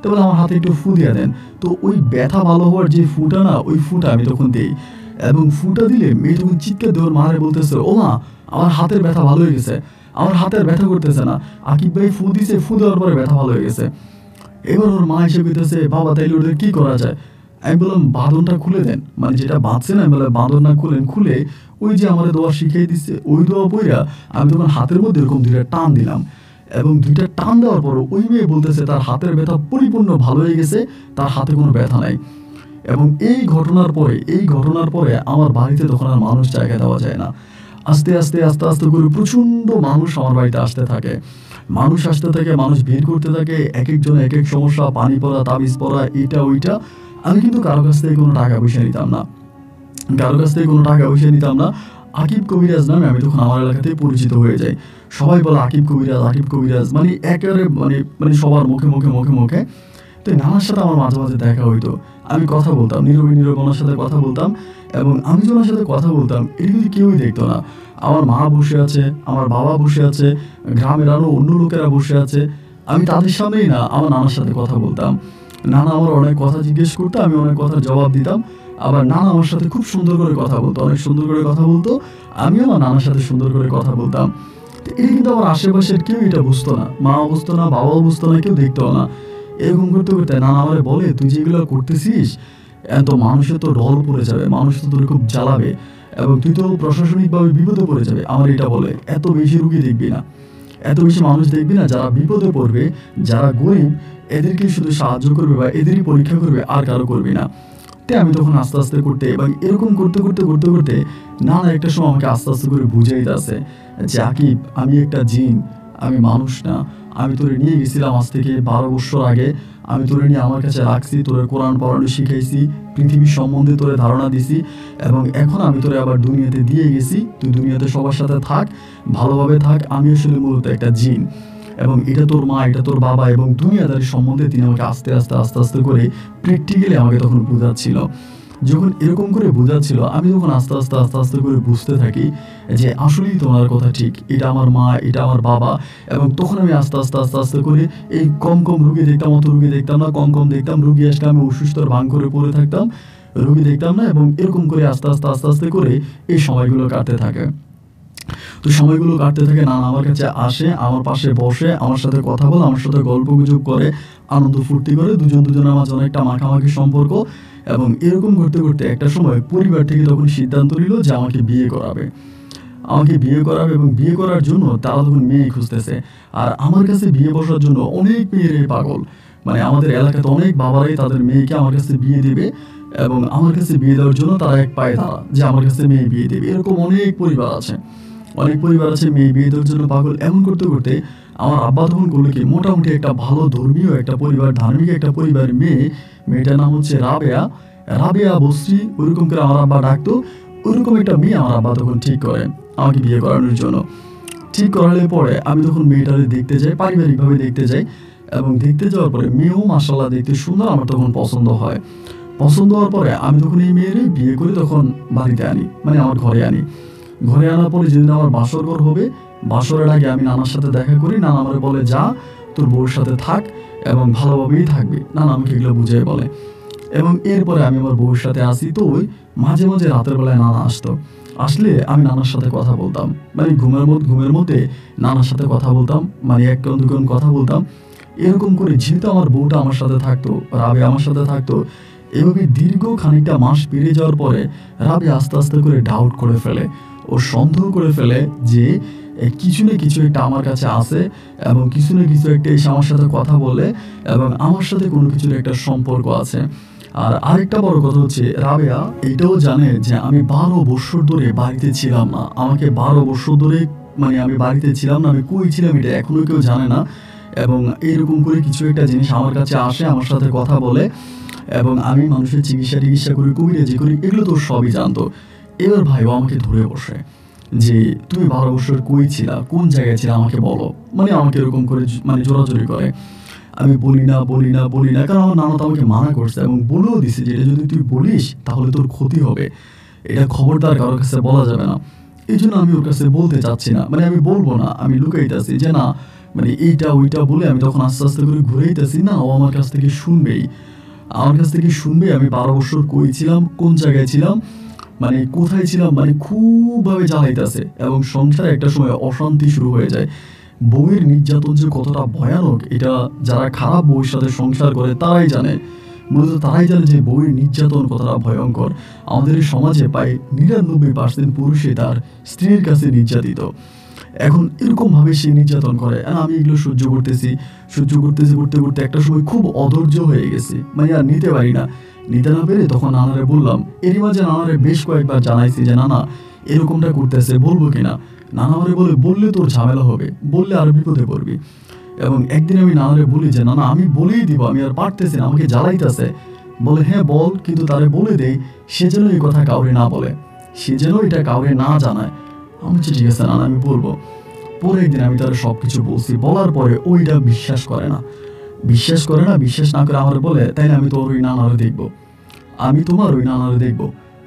[SPEAKER 1] তো বলে আমার হাতে একটু ফু দিয়ে দেন। তো ওই ব্যথা ভালো হওয়ার যে ফুটা না, ওই ফুটা আমি তখন দিই এবং ফুটা দিলে মেয়ে তখন চিৎকার দেওয়ার মারে বলতেছে, ও মা আমার হাতের ব্যথা ভালো হয়ে গেছে, আমার হাতের ব্যথা করতেছে না, আকিব ভাই ফু দিছে, ফু দেওয়ার পরে ব্যথা ভালো হয়ে গেছে। এবার ওর মা এসে কইতেছে, বাবা তাইলে ওদের কি করা যায়? আমি বললাম বাঁধনটা খুলে দেন, মানে যেটা বাঁধছে না, আমি বললাম বাঁধন না খুলেন, খুলে ওই যে আমার দোয়া শিখিয়ে দিচ্ছে ওই দোয়া বইরা আমি তখন হাতের মধ্যে এরকম 2টা টান দিলাম এবং 2টা টান দেওয়ার পর ওই মেয়ে বলতেছে তার হাতের ব্যথা পরিপূর্ণ ভালো হয়ে গেছে, তার হাতে কোনো ব্যথা নাই। এবং এই ঘটনার পরে আমার বাড়িতে তখন আর মানুষ জায়গা দেওয়া যায় না। আস্তে আস্তে করে প্রচণ্ড মানুষ আমার বাড়িতে আসতে থাকে। মানুষ ভিড় করতে থাকে, একেকজন একেক সমস্যা, পানি পড়া, তাবিজ পড়া, এটা ওইটা। আমি কিন্তু কারো কাছ থেকে কোনো টাকা পয়সা নিতাম না। আকিব কবিরাজ নামে আমি তখন আমার এলাকাতে পরিচিত হয়ে যাই। সবাই বলে আকিব কবিরাজ, মানে একেবারে মানে সবার মুখে। তো নানার সাথে আমার মাঝে দেখা হইতো। আমি কথা বলতাম, নীরবে ওনার সাথে কথা বলতাম, এবং আমি যে ওনার সাথে কথা বলতাম এটা কিন্তু কেউই দেখতো না। আমার মা বসে আছে, আমার বাবা বসে আছে, গ্রামের আরো অন্য লোকেরা বসে আছে। আমি তাদের সামনেই না আমার নানার সাথে কথা বলতাম। নানা আমার অনেক কথা জিজ্ঞেস করতো, আমি অনেক কথার জবাব দিতাম। আবার নানা আমার সাথে খুব সুন্দর করে কথা বলতো, অনেক সুন্দর করে কথা বলতো। আমিও আমার নানার সাথে সুন্দর করে কথা বলতাম। তো এটা কিন্তু আমার আশেপাশের কেউ এটা বুঝতো না, মাও বুঝতো না, বাবাও বুঝতো না, কেউ দেখতো না। এরকম করতে নানা আমারে বলে, তুই যেগুলো করতেছিস এত মানুষের তো ঢল পড়ে যাবে, মানুষ তো তোর খুব জ্বালাবে, এবং তুই তো প্রশাসনিকভাবে বিপদে পড়ে যাবে। আমার এটা বলে, এত বেশি রুগী দেখবি না, এত বেশি মানুষ দেখবি না, যারা বিপদে পড়বে, যারা গরিব, এদেরকে শুধু সাহায্য করবে বা এদেরই পরীক্ষা করবে, আর কারো করবি না। আমি তখন আস্তে করতে, এবং এরকম করতে নানা একটা সময় আমাকে আস্তে করে বুঝাইতে আছে যে, আকিব, আমি একটা জিন, আমি মানুষ না। আমি তোরে নিয়ে গেছিলাম আজ থেকে 12 বছর আগে। আমি তোরে নিয়ে আমার কাছে রাখছি, তোরে কোরআন পড়ানো শিখাইছি, পৃথিবীর সম্বন্ধে তোরে ধারণা দিছি, এবং এখন আমি তোরে আবার দুনিয়াতে দিয়ে গেছি। তুই দুনিয়াতে সবার সাথে থাক, ভালোভাবে থাক। আমি আসলে মূলত একটা জিন, এবং এটা তোর মা, এটা তোর বাবা, এবং দুনিয়াদারি সম্বন্ধে তিনি আমাকে আস্তে করে প্র্যাকটিক্যালি আমাকে তখন বোঝাচ্ছিল। যখন এরকম করে বোঝাচ্ছিল, আমি তখন আস্তে করে বুঝতে থাকি যে আসলেই তোমার কথা ঠিক, এটা আমার মা, এটা আমার বাবা। এবং তখন আমি আস্তে করে এই কম রুগী দেখতাম, অত রুগী দেখতাম না, কম দেখতাম। রুগী আসলে আমি অসুস্থর ভান করে পড়ে থাকতাম, রুগী দেখতাম না। এবং এরকম করে আস্তে করে এই সময়গুলো কাটতে থাকে। তো সময়গুলো কাটতে থাকে, নানা আমার কাছে আসে, আমার পাশে বসে, আমার সাথে কথা বলে, আমার সাথে গল্প গুজব করে, আনন্দ ফুর্তি করে, দুজনের মাঝে অনেকটা মাখামাখি সম্পর্ক। এবং এরকম করতে একটা সময় পরিবার থেকে তখন সিদ্ধান্ত নিল যে আমাকে বিয়ে করাবে, এবং বিয়ে করার জন্য তারা তখন মেয়ে খুঁজতেছে। আর আমার কাছে বিয়ে বসার জন্য অনেক মেয়েরাই পাগল, মানে আমাদের এলাকাতে অনেক বাবারাই তাদের মেয়েকে আমার কাছে বিয়ে দেবে, এবং আমার কাছে বিয়ে দেওয়ার জন্য তারা এক পায়ে দাঁড়া যে আমার কাছে মেয়ে বিয়ে দেবে। এরকম অনেক পরিবার আছে মেয়ে বিয়ে দেওয়ার জন্য পাগল। এমন করতে আমার আব্বা তখন করলো কি, মোটামুটি একটা ভালো ধর্মীয় একটা পরিবার, ধার্মিক একটা পরিবার মেয়েটার নাম হচ্ছে রাবেয়া বস্রি, ওইরকম করে আমার আব্বা ডাকতো। ওইরকম একটা মেয়ে আমার আব্বা তখন ঠিক করে আমাকে বিয়ে করানোর জন্য। ঠিক করালে পরে আমি তখন মেয়েটারে দেখতে যাই, পারিবারিকভাবে দেখতে যাই, এবং দেখতে যাওয়ার পরে মেয়েও মাশাআল্লাহ দেখতে সুন্দর, আমার তখন পছন্দ হওয়ার পরে আমি তখন এই মেয়েরে বিয়ে করে তখন বাড়িতে আনি, মানে আমার ঘরে আনার পরে যেদিন আমার বাসর ঘর হবে, বাসরের আগে আমি নানার সাথে দেখা করি। নানা আমারে বলে, যা তোর বউর সাথে থাক এবং ভালোভাবেই থাকবি। নানা আমাকে এগুলো বুঝিয়ে বলে, এবং এরপরে আমি আমার বউর সাথে আসি। তো ওই মাঝে রাতের বেলায় নানা আসলে আমি নানার সাথে কথা বলতাম, মানে ঘুমের মধ্যে নানার সাথে কথা বলতাম, মানে এক দুজন কথা বলতাম। এরকম করে যেহেতু আমার বউটা আমার সাথে থাকতো, রাবে আমার সাথে থাকতো, এভাবে দীর্ঘ খানিকটা মাস পেরিয়ে যাওয়ার পরে রাবে আস্তে করে ডাউট করে ফেলে, ও সন্দেহ করে ফেলে যে কিছু না কিছু একটা আমার কাছে আসে, এবং কিছু না কিছু একটা এসে আমার সাথে কথা বলে, এবং আমার সাথে কোনো কিছুর একটা সম্পর্ক আছে। আর আরেকটা বড় কথা হচ্ছে, রাবেয়া এটাও জানে যে আমি 12 বছর ধরে বাড়িতে ছিলাম না। আমাকে 12 বছর ধরে, মানে আমি বাড়িতে ছিলাম না, আমি কই ছিলাম এটা এখনো কেউ জানে না। এবং এরকম করে কিছু একটা জিনিস আমার কাছে আসে, আমার সাথে কথা বলে, এবং আমি মানুষের চিকিৎসা করি, কবিরাজি করি, এগুলো তো সবই জানতো। এবার ভাইও আমাকে ধরে বসে যে, তুমি 12 বছর কই ছিলা, কোন জায়গায় ছিলা, আমাকে বলো। মানে আমাকে এরকম করে মানে জোরাজোরি করে। আমি বলি না, কারণ আমার নানা তো আমাকে মানা করছে, এবং বলেও দিছে যে এটা যদি তুই বলিস তাহলে তোর ক্ষতি হবে, এটা খবরদার কারোর কাছে বলা যাবে না। এই জন্য আমি ওর কাছে বলতে চাচ্ছি না, মানে আমি বলবো না, আমি লুকাইতেছি যে না, মানে এইটা ওইটা বলে আমি তখন আস্তে করে ঘুরেইতেছি। না, ও আমার কাছ থেকে শুনবেই, আমি 12 বছর কই ছিলাম, কোন জায়গায় ছিলাম, মানে কোথায় ছিলাম, মানে খুব ভাবে জ্বালাইতেছে। এবং সংসারে একটা সময় অশান্তি শুরু হয়ে যায়। বউয়ের নির্যাতন যে কতটা ভয়ানক, এটা যারা খারাপ বউয়ের সাথে সংসার করে তারাই জানে, মূলত তারাই জানে যে বউয়ের নির্যাতন কতটা ভয়ঙ্কর। আমাদের এই সমাজে প্রায় 99% পুরুষই তার স্ত্রীর কাছে নির্যাতিত। এখন এরকম ভাবে সে নির্যাতন করে, আমি এগুলো সহ্য করতেছি করতে একটা সময় খুব অধৈর্য হয়ে গেছি, মানে আর নিতে পারি না। নিতে না পেরে তখন নানারে বললাম। এরই মাঝে নানারে বেশ কয়েকবার জানাইছি যে নানা এরকমটা করতেছে, বলবো কিনা। নানা আমারে বলে, বললে তোর ঝামেলা হবে, বললে আরো বিপদে পড়বি। এবং একদিন আমি নানারে বলি যে নানা আমি বলেই দিব, আমি আর পারতেছি না, আমাকে জ্বালাইতেছে। বলে হ্যাঁ বল, কিন্তু তারে বলে দেই সে যেন এই কথা কাউরে না বলে, সে যেন এটা কাউরে না জানায়। আমি বলছি ঠিক আছে নানা, আমি বলবো। পরে একদিন আমি তার সবকিছু বলছি, বলার পরে ওইটা বিশ্বাস করে না। বিশ্বাস না করে আমার বলে, তাইলে আমি তোর ওই নানারে দেখবো, আমি তোমার ওই নানারে দেখবো।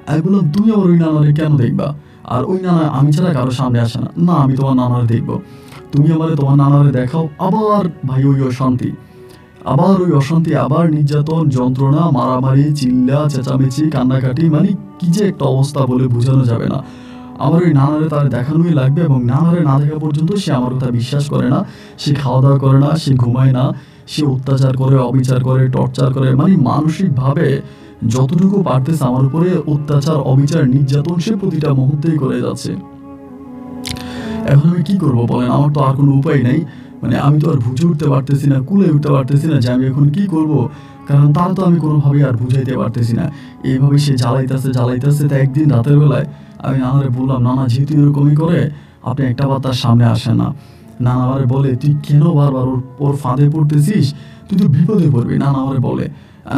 [SPEAKER 1] আমি বললাম তুমি আমার ওই নানারে কেন দেখবা? আর ওই নানা আমি ছাড়া কারো সামনে আসে না। না, আমি তোমার নানারে দেখবো। তুমি আমারে তোমার নানারে দেখাও। আবার ভাই ওই অশান্তি, আবার নির্যাতন, যন্ত্রণা, মারামারি, চিল্লা চেঁচামেচি, কান্নাকাটি, মানে কি যে একটা অবস্থা বলে বোঝানো যাবে না। আমার ওই নানারে তার দেখানোই লাগবে, এবং নানারে না দেখা পর্যন্ত সে আমার কথা বিশ্বাস করে না। সে খাওয়া দাওয়া করে না, সে ঘুমায় না, সে অত্যাচার করে, অবিচার করে, টর্চার করে, মানে মানসিকভাবে যতটুকু পারতেছে আমার উপরে অত্যাচার, অবিচার, নির্যাতন সে প্রতিটা মুহূর্তেই করে যাচ্ছে। এখন আমি কি করবো বলেন? আমার তো আর কোনো উপায় নাই। মানে আমি তো আর বুঝে উঠতে পারতেছি না, কুলে উঠতে পারতেছি না যে আমি এখন কি করব। কারণ তার তো আমি কোনোভাবেই আর বুঝাইতে পারতেছি না। এইভাবে সে জ্বালাইতেছে। তাই একদিন রাতের বেলায় আমি নানারে বললাম, নানা যেহেতু এরকমই করে, আপনি একটা বার তার সামনে আসেন না। নানা আমারে বলে, তুই কেন বারবার ওর ফাঁদে পড়তেছিস? তুই তো বিপদে পড়বি। নানা আমারে বলে,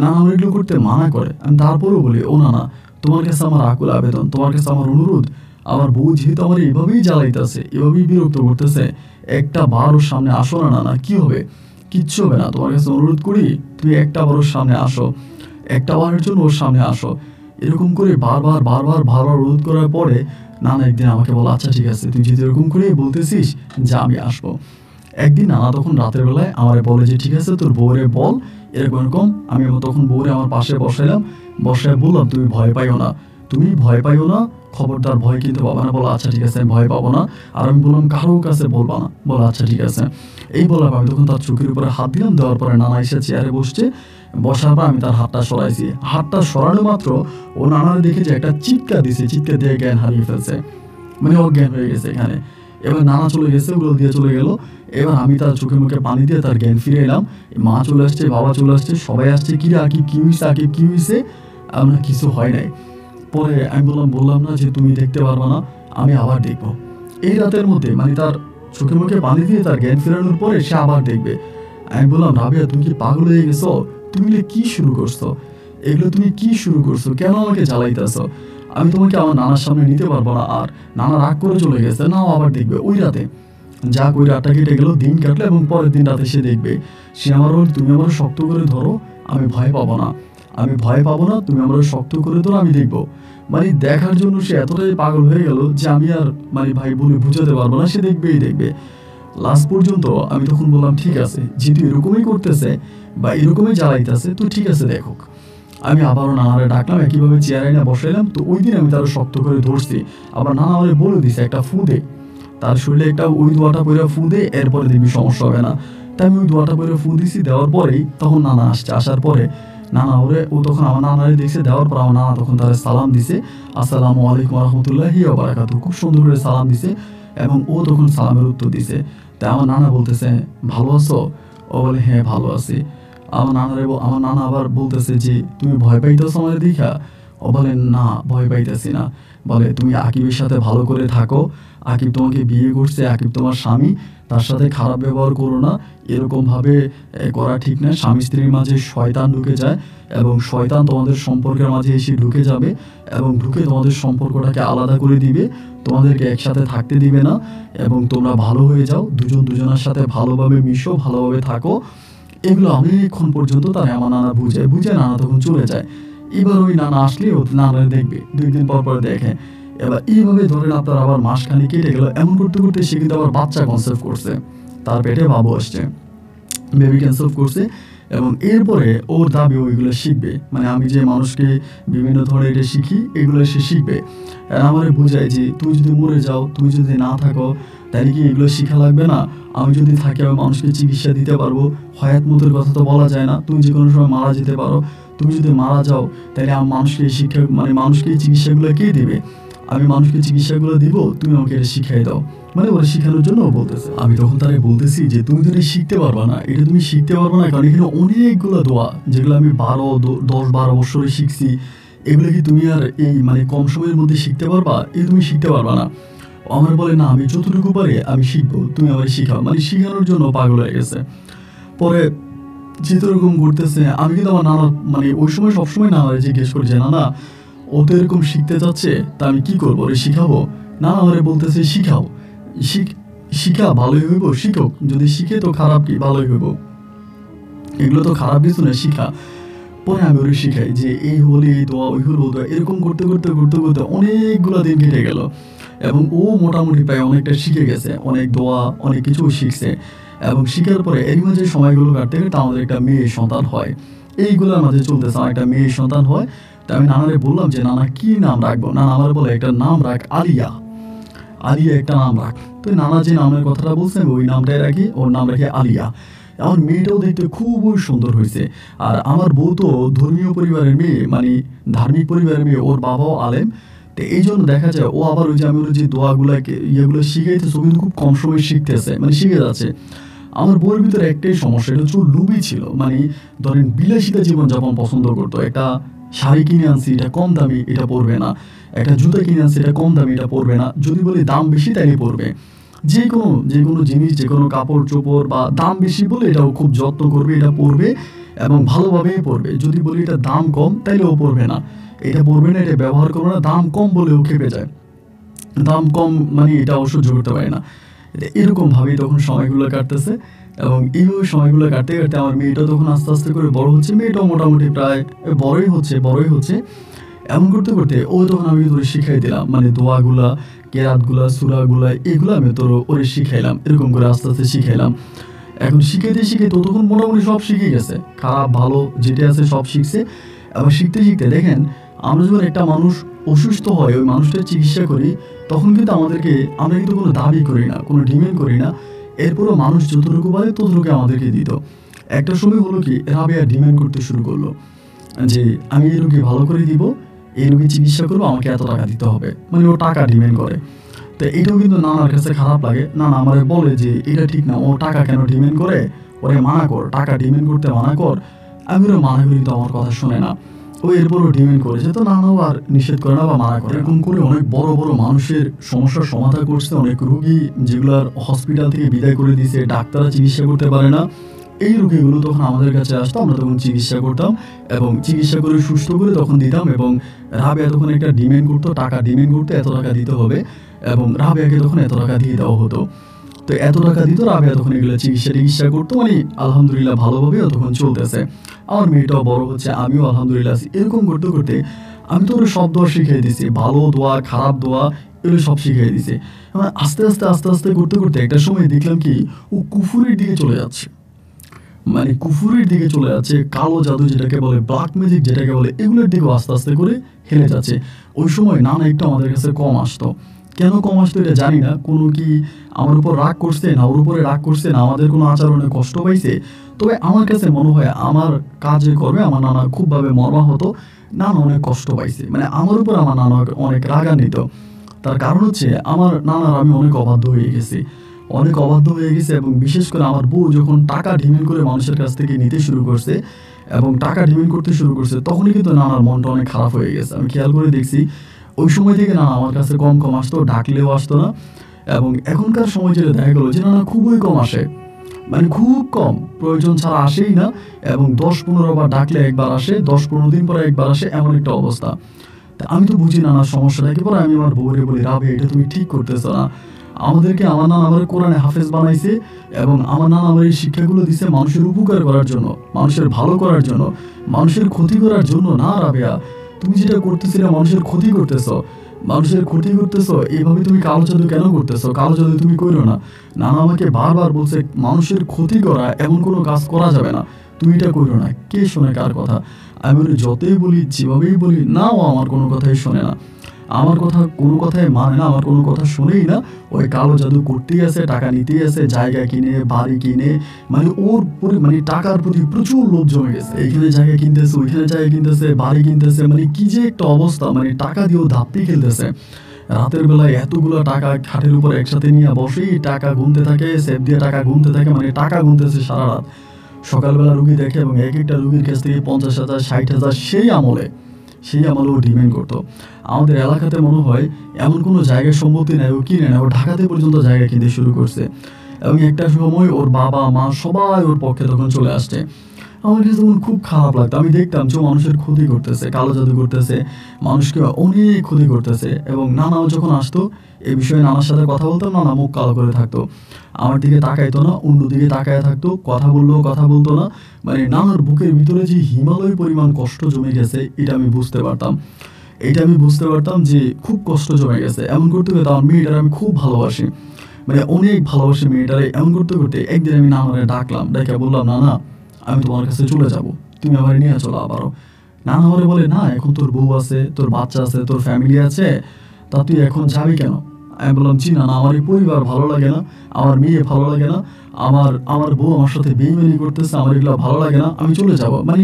[SPEAKER 1] নানা আমার এগুলো করতে মানা করে। আমি তারপরেও বলি, ও নানা, তোমার কাছে আমার আকুল আবেদন, তোমার কাছে আমার অনুরোধ, আমার বউ যেহেতু আমার এইভাবেই জ্বালাইতেছে, এভাবেই বিরক্ত করতেছে, একটা বার ওর সামনে আসো না নানা, কি হবে? কিচ্ছু হবে না, তোমার কাছে অনুরোধ করি, তুমি একটা বার ওর সামনে আসো, একটা বারের জন্য ওর সামনে আসো। এরকম করে বারবার অনুরোধ করার পরে নানা একদিন আমাকে বলো, আচ্ছা ঠিক আছে, তুই যদি এরকম করে বলতেছিস যে আমি আসবো। একদিন নানা তখন রাতের বেলায় আমার বলে যে ঠিক আছে তোর বউরে বল এরকম। আমি তখন বউরে আমার পাশে বসায় বললাম, তুমি ভয় পাইও না, খবরদার ভয় কিন্তু পাবা না। বলো আচ্ছা ঠিক আছে, আমি ভয় পাবো না। আর আমি বললাম কারো কাছে বলবা না। বলো আচ্ছা ঠিক আছে। এই বলার আমি তখন তার চোখের উপরে হাত দিলাম, দেওয়ার পরে নানা এসে চেয়ারে বসার পর আমি তার হাতটা সরাইছি। হাতটা সরানো মাত্র ও নানার দেখে যে একটা চিৎকার দিয়ে জ্ঞান হারিয়ে ফেলছে, মানে অজ্ঞান হয়ে গেছে এখানে। এবার নানা চলে গেছে, উড়ো দিয়ে চলে গেল। এবার আমি তার চোখে মুখে পানি দিয়ে তার জ্ঞান ফিরে এলাম। মা চলে আসছে, বাবা চলে আসছে, সবাই আসছে, কিরে আকিব কি হয়েছে? আমরা কিছু হয় নাই। পরে আমি বললাম না যে তুমি দেখতে পারবা না, আমি আবার দেখবো। এই রাতের মধ্যে মানে তার চোখে মুখে পানি দিয়ে তার জ্ঞান ফেরানোর পরে সে আবার দেখবে। আমি বললাম, রাবিয়া তুমি কি পাগল হয়ে গেছো? তুমি কি শুরু করছো? এগুলো তুমি কি শুরু করছো? কেন আমাকে জ্বালাইতেছো? আমি তোমাকে আমার নানার সামনে নিতে পারবো না। আর নানা রাগ করে চলে গেছে, নাও আবার দেখবে ওই রাতে। যাক, ওই রাতটা কেটে গেল, দিন কাটলো, এবং পরের দিন রাতে সে দেখবে। সে আমার তুমি আমার শক্ত করে ধরো, আমি ভয় পাবো না, তুমি আমার শক্ত করে ধরো, আমি দেখবো। মানে দেখার জন্য সে এতটাই পাগল হয়ে গেল যে আমি আর মানে ভাই বলে বুঝাতে পারবো না, সে দেখবে। লাস্ট পর্যন্ত আমি তখন বললাম, ঠিক আছে, যেহেতু এরকমই করতেছে বা এরকমই জ্বালাইতেছে, তো ঠিক আছে দেখো। আমি আবারও নানারে ডাকলাম, একইভাবে চেয়ারে না বসাইলাম। তো ওই দিন আমি তারও শক্ত করে ধরছি। আবার নানা আমারে বলে দিছে একটা ফু দে, তার শরীরে একটা ওই দোয়াটা পরে ফু দে, এরপরে দেখবি সমস্যা হবে না। তাই আমি ওই দোয়াটা পরে ফু দিছি। দেওয়ার পরেই তখন নানা আসছে। আসার পরে নানা ও তখন আমার নানারে দেখছে। দেওয়ার পর আমার নানা তখন তার সালাম দিছে, আসসালামু আলাইকুম রাহমাতুল্লাহি ওয়া বারাকাতুহু, খুব সুন্দর করে সালাম দিছে। এবং ও তখন সালামের উত্তর দিছে। তাই আমার নানা বলতেছে, ভালো আছো? ও বলে, হ্যাঁ ভালো আছি। আমার নানা আবার বলতেছে যে তুমি ভয় পাইতেছো আমার দেখা? ও বলে, না ভয় পাইতেছি না। বলে, তুমি আকিবের সাথে ভালো করে থাকো, আকিব তোমাকে বিয়ে করছে, আকিব তোমার স্বামী, তার সাথে খারাপ ব্যবহার করো না, এরকমভাবে করা ঠিক না। স্বামী স্ত্রীর মাঝে শয়তান ঢুকে যায়, এবং শয়তান তোমাদের সম্পর্কের মাঝে এসে ঢুকে যাবে, এবং ঢুকে তোমাদের সম্পর্কটাকে আলাদা করে দিবে, তোমাদেরকে একসাথে থাকতে দিবে না। এবং তোমরা ভালো হয়ে যাও, দুজনের সাথে ভালোভাবে মিশো, ভালোভাবে থাকো। এগুলো অনেকক্ষণ পর্যন্ত তারা আমার নানা বুঝে নানা তখন চলে যায়। এবার ওই নানা আসলে ও নানা দেখবে, 2 দিন পর দেখে। এবার এইভাবে ধরেন আপনার আবার মাসখানি কেটে গেল। এমন করতে সে কিন্তু আবার বাচ্চা কনসেপ্ট করছে, তার পেটে বাবু আসছে, বেবি কনসেপ্ট করছে। এবং এরপরে ওর দাবি ওইগুলো শিখবে, মানে আমি যে মানুষকে বিভিন্ন ধরনের এটা শিখি, এগুলো সে শিখবে। আমার বোঝায় যে তুই যদি মরে যাও, তুমি যদি না থাকো, তাহলে কি এগুলো শিখা লাগবে না? আমি যদি থাকি, আমি মানুষকে চিকিৎসা দিতে পারবো। হয়াত মতের কথা তো বলা যায় না, তুমি যে কোনো সময় মারা যেতে পারো। তুমি যদি মারা যাও, তাহলে মানুষকে মানুষকে এই চিকিৎসাগুলো কে দেবে? আমি মানুষকে চিকিৎসাগুলো দিব, তুমি আমাকে এটা শিখাই দাও। মানে ওরা শিখানোর জন্য বলতেছে। আমি তখন তারে বলতেছি যে তুমি তো এটা শিখতে পারবা না, এটা তুমি শিখতে পারবা না, কারণ এখানে অনেকগুলো দোয়া যেগুলো আমি 10-12 বছরে শিখছি, এগুলো কি তুমি আর এই মানে কম সময়ের মধ্যে শিখতে পারবা? এই তুমি শিখতে পারবা না। আমার বলে না, আমি যতটুকু পারি আমি শিখবো, তুমি আমার শিখাও। মানে শিখানোর জন্য পাগল হয়ে গেছে। পরে যেহেতু এরকম ঘুরতেছে, আমি কিন্তু আমার নানা মানে ওই সময় সবসময় নানারে জিজ্ঞেস করি যে নানা ও তো এরকম শিখতে যাচ্ছে, তা আমি কি করবো, ওরে শিখাবো? নানা আমারে বলতেছে শিখাও, শিখা ভালোই হইব, শিখুক, যদি শিখে তো খারাপ কি, ভালোই হইব, এগুলো তো খারাপ কিছু না, শিখা। পরে আমি ওরে শিখাই যে এই হলে এই দোয়া, ওই হলো দোয়া, এরকম করতে করতে করতে করতে অনেকগুলো দিন কেটে গেল এবং ও মোটামুটি প্রায় অনেকটা শিখে গেছে, অনেক দোয়া অনেক কিছু শিখছে। এবং শিখার পরে এর মাঝে সময়গুলো কাটতে কাটতে আমাদের একটা মেয়ে সন্তান হয়। এইগুলোর মাঝে চলতেছে, আমার একটা মেয়ে সন্তান হয়। তা আমি নানারে বললাম যে নানা কি নাম রাখবো? নানা আমার বলে একটা নাম রাখ, আলিয়া, আলিয়া একটা নাম রাখ। তো নানা যে নামের কথাটা বলছে আমি ওই নামটাই রাখি, ওর নাম রাখি আলিয়া। আমার মেয়েটাও দেখতে খুবই সুন্দর হয়েছে। আর আমার বউ তো ধর্মীয় পরিবারের মেয়ে, মানে ধার্মিক পরিবারের মেয়ে, ওর বাবাও আলেম। তো এই জন্য দেখা যায় ও আবার ওই যে আমি ওর যে দোয়াগুলাকে ইয়েগুলো শিখাইতেছে, ও কিন্তু খুব কম সময় শিখতেছে, মানে শিখে যাচ্ছে। আমার বউয়ের ভিতরে একটাই সমস্যা, এটা হচ্ছে ও লুবি ছিল, মানে ধরেন বিলাসিতা জীবনযাপন পছন্দ করতো। একটা শাড়ি কিনে আনছি, এটা কম দামি, এটা পরবে না। একটা জুতা কিনে আনছি, এটা কম দামি, এটা পরবে না। যদি বলি দাম বেশি তাইলে পরবে। যে কোনো জিনিস, যে কোনো কাপড় চোপড় বা দাম বেশি বলে এটাও খুব যত্ন করবে, এটা পরবে এবং ভালোভাবেই পরবে। যদি বলি এটা দাম কম তাইলে ও পরবে না, এটা পরবে না, এটা ব্যবহার করবে না। দাম কম বলে ও খেপে যায়, দাম কম মানে এটা ও সহ্য করতে পারে না। এরকমভাবেই তখন সময়গুলো কাটতেছে এবং এইভাবে সময়গুলো কাটতে কাটতে আমার মেয়েটা তখন আস্তে আস্তে করে বড় হচ্ছে। মেয়েটাও মোটামুটি প্রায় বড়ই হচ্ছে। এমন করতে করতে ও তখন আমি তোরে শিখাই দিলাম, মানে দোয়াগুলা, কেরাতগুলা, সূরাগুলা, এগুলো আমি তোর ওরে শিখাইলাম। এরকম করে আস্তে আস্তে শিখাইলাম। এখন শিখাইতে শিখাইতে ও তখন মোটামুটি সব শিখে গেছে, খারাপ ভালো যেটা আছে সব শিখছে। আবার শিখতে শিখতে দেখেন, আমরা যখন একটা মানুষ অসুস্থ হয়, ওই মানুষটার চিকিৎসা করি, তখন কিন্তু আমরা কিন্তু কোনো দাবি করি না, কোনো ডিমান্ড করি না। এরপরও মানুষ যতটুকু পারে ততটুকু আমাদেরকে দিত। একটা সময় হলো কি, রাবেয়া ডিমান্ড করতে শুরু করলো যে আমি এই রোগী ভালো করে দিব, এই রোগী চিকিৎসা করবো, আমাকে এত টাকা দিতে হবে। মানে ও টাকা ডিমান্ড করে। তো এটাও কিন্তু নানার কাছে খারাপ লাগে। নানা আমারে বলে যে এটা ঠিক না, ও টাকা কেন ডিমান্ড করে, ওরে মানা কর, টাকা ডিমান্ড করতে মানা কর। আমি ওরা মানা করি, তো আমার কথা শোনে না। ও এরপরও ডিমান্ড করেছে, তো নানাও আর নিষেধ করে না বা মানা করে। এরকম করে অনেক বড় বড় মানুষের সমস্যার সমাধান করছে, অনেক রোগী যেগুলার হসপিটাল থেকে বিদায় করে দিয়েছে, ডাক্তাররা চিকিৎসা করতে পারে না, এই রোগীগুলো তখন আমাদের কাছে আসতো, আমরা তখন চিকিৎসা করতাম এবং চিকিৎসা করে সুস্থ করে তখন দিতাম। এবং রাবেয়া তখন একটা ডিমান্ড করতো, টাকা ডিমান্ড করতো, এত টাকা দিতে হবে, এবং রাবেয়াকে তখন এত টাকা দিয়ে দেওয়া হতো। তো এত টাকা দিত, রাবেয়া তখন এগুলো চিকিৎসা করতো, মানে আলহামদুলিল্লাহ ভালোভাবে তখন চলতেছে। আমার মেয়েটাও বড় হচ্ছে, আমিও আলহামদুলিল্লাহ আছি। এরকম করতে করতে আমি তো ওর সব দোয়া শিখিয়ে দিছি, ভালো দোয়া, খারাপ দোয়া, এগুলো সব শিখিয়ে দিছি। আস্তে আস্তে আস্তে আস্তে করতে করতে একটা সময় দেখলাম কি, ও কুফুরের দিকে চলে যাচ্ছে, মানে কুফুরের দিকে চলে যাচ্ছে, কালো জাদু যেটাকে বলে, ব্ল্যাক ম্যাজিক যেটাকে বলে, এগুলোর দিকেও আস্তে আস্তে করে হেলে যাচ্ছে। ওই সময় নানা একটু আমাদের কাছে কম আসতো। কেন কম আসতো এটা জানি না, কোনো কি আমার উপর রাগ করছে না ওর উপরে রাগ করছে না আমাদের কোনো আচরণে কষ্ট পাইছে। তবে আমার কাছে মনে হয় আমার কাজে করবে আমার নানা খুবভাবে মর্মাহত, নানা অনেক কষ্ট পাইছে, মানে আমার উপর আমার নানা অনেক রাগান্বিত। তার কারণ হচ্ছে আমার নানার আমি অনেক অবাধ্য হয়ে গেছি, এবং বিশেষ করে আমার বউ যখন টাকা ডিমান্ড করে মানুষের কাছ থেকে নিতে শুরু করছে এবং টাকা ডিমান্ড করতে শুরু করছে, তখনই কিন্তু নানার মনটা অনেক খারাপ হয়ে গেছে। আমি খেয়াল করে দেখছি ওই সময় থেকে নানা আমার কাছে কম কম আসতো, ডাকলেও আসতো না। এবং এখনকার সময় যেটা দেখা গেলো যে নানা খুবই কম আসে, মানে খুব কম, প্রয়োজন ছাড়া আসেই না। এবং 10-15 বার ডাকলে একবার আসে, 10-15 দিন পরে একবার আসে, এমন একটা অবস্থা। তা আমি তো বুঝি নানার সমস্যাটাকে। পরে আমি আমার বউরে বলি, রাবে এটা তুমি ঠিক করতেছো না, আমার নানা আমার কোরআনে হাফেজ বানাইছে এবং আমার নানা আমার এই শিক্ষাগুলো দিছে মানুষের উপকার করার জন্য, মানুষের ভালো করার জন্য, মানুষের ক্ষতি করার জন্য না। রাবেয়া তুমি যেটা করতেছিলে মানুষের ক্ষতি করতেছো, এইভাবে তুমি কালো জাদু কেন করতেছো? কালো জাদু তুমি করো না। নানা আমাকে বারবার বলছে মানুষের ক্ষতি করা এমন কোনো কাজ করা যাবে না, তুমি এটা করো না। কে শোনে কার কথা? আমি যতই বলি, যেভাবেই বলি না, ও আমার কোনো কথাই শোনে না, আমার কথা কোনো কথাই মানে না, আমার কোনো কথা শোনেই না। ওই কালো জাদু করতেই আছে, টাকা নিতেই আছে, জায়গা কিনে, বাড়ি কিনে, মানে মানে টাকার প্রতি প্রচুর লোভ জমে গেছে। এইখানে জায়গা কিনতেছে, ওইখানে জায়গা কিনতেছে, বাড়ি কিনতেছে, মানে কি যে একটা অবস্থা, মানে টাকা দিয়েও ধাপ্তি খেলতেছে। রাতের বেলায় এতগুলো টাকা খাটের উপর একসাথে নিয়ে বসেই টাকা গুনতে থাকে, সেফ দিয়ে টাকা গুনতে থাকে, মানে টাকা গুনতেছে সারা রাত। সকালবেলা রুগী দেখে এবং এক একটা রুগীর কাছ থেকে 50,000 60,000 সেই আমলে ও ডিমান্ড করতো। আমাদের এলাকাতে মনে হয় এমন কোনো জায়গায় সম্পত্তি নেই ও কিনে নেয়, ও ঢাকাতে পর্যন্ত জায়গা কিনতে শুরু করছে। এবং একটা সময় ওর বাবা মা সবাই ওর পক্ষে তখন চলে আসছে। আমার কাছে তখন খুব খারাপ লাগতো। আমি দেখতাম যে ও মানুষের ক্ষতি করতেছে, কালো জাদু করতেছে, মানুষকে অনেক ক্ষতি করতেছে। এবং নানাও যখন আসতো এই বিষয়ে নানার সাথে কথা বলতাম, নানা মুখ কালো করে থাকতো, আমার দিকে তাকাইতো না, অন্যদিকে তাকায় থাকতো, কথা বললেও কথা বলতো না। মানে নানার বুকের ভিতরে যে হিমালয় পরিমাণ কষ্ট জমে গেছে এটা আমি বুঝতে পারতাম যে খুব কষ্ট জমে গেছে। এমন করতে করতে আমার মেয়েটার আমি খুব ভালোবাসি, মানে অনেক ভালোবাসি মেয়েটারে। এমন করতে করতে একদিন আমি নানারে ডাকলাম, ডেকে বললাম, নানা আমি তোমার কাছে চলে যাব, তুমি আমার নিয়ে চলো আবারও। নানা আমারে বলে, না এখন তোর বউ আছে, তোর বাচ্চা আছে, তোর ফ্যামিলি আছে, তা তুই এখন যাবি কেন? আমি বললাম, জি না, আমার এই পরিবার ভালো লাগে না, আমার মেয়ে ভালো লাগে না, আমার বউ আমার সাথে বেইমানি করতেছে, আমার এগুলো ভালো লাগে না, আমি চলে যাব। মানে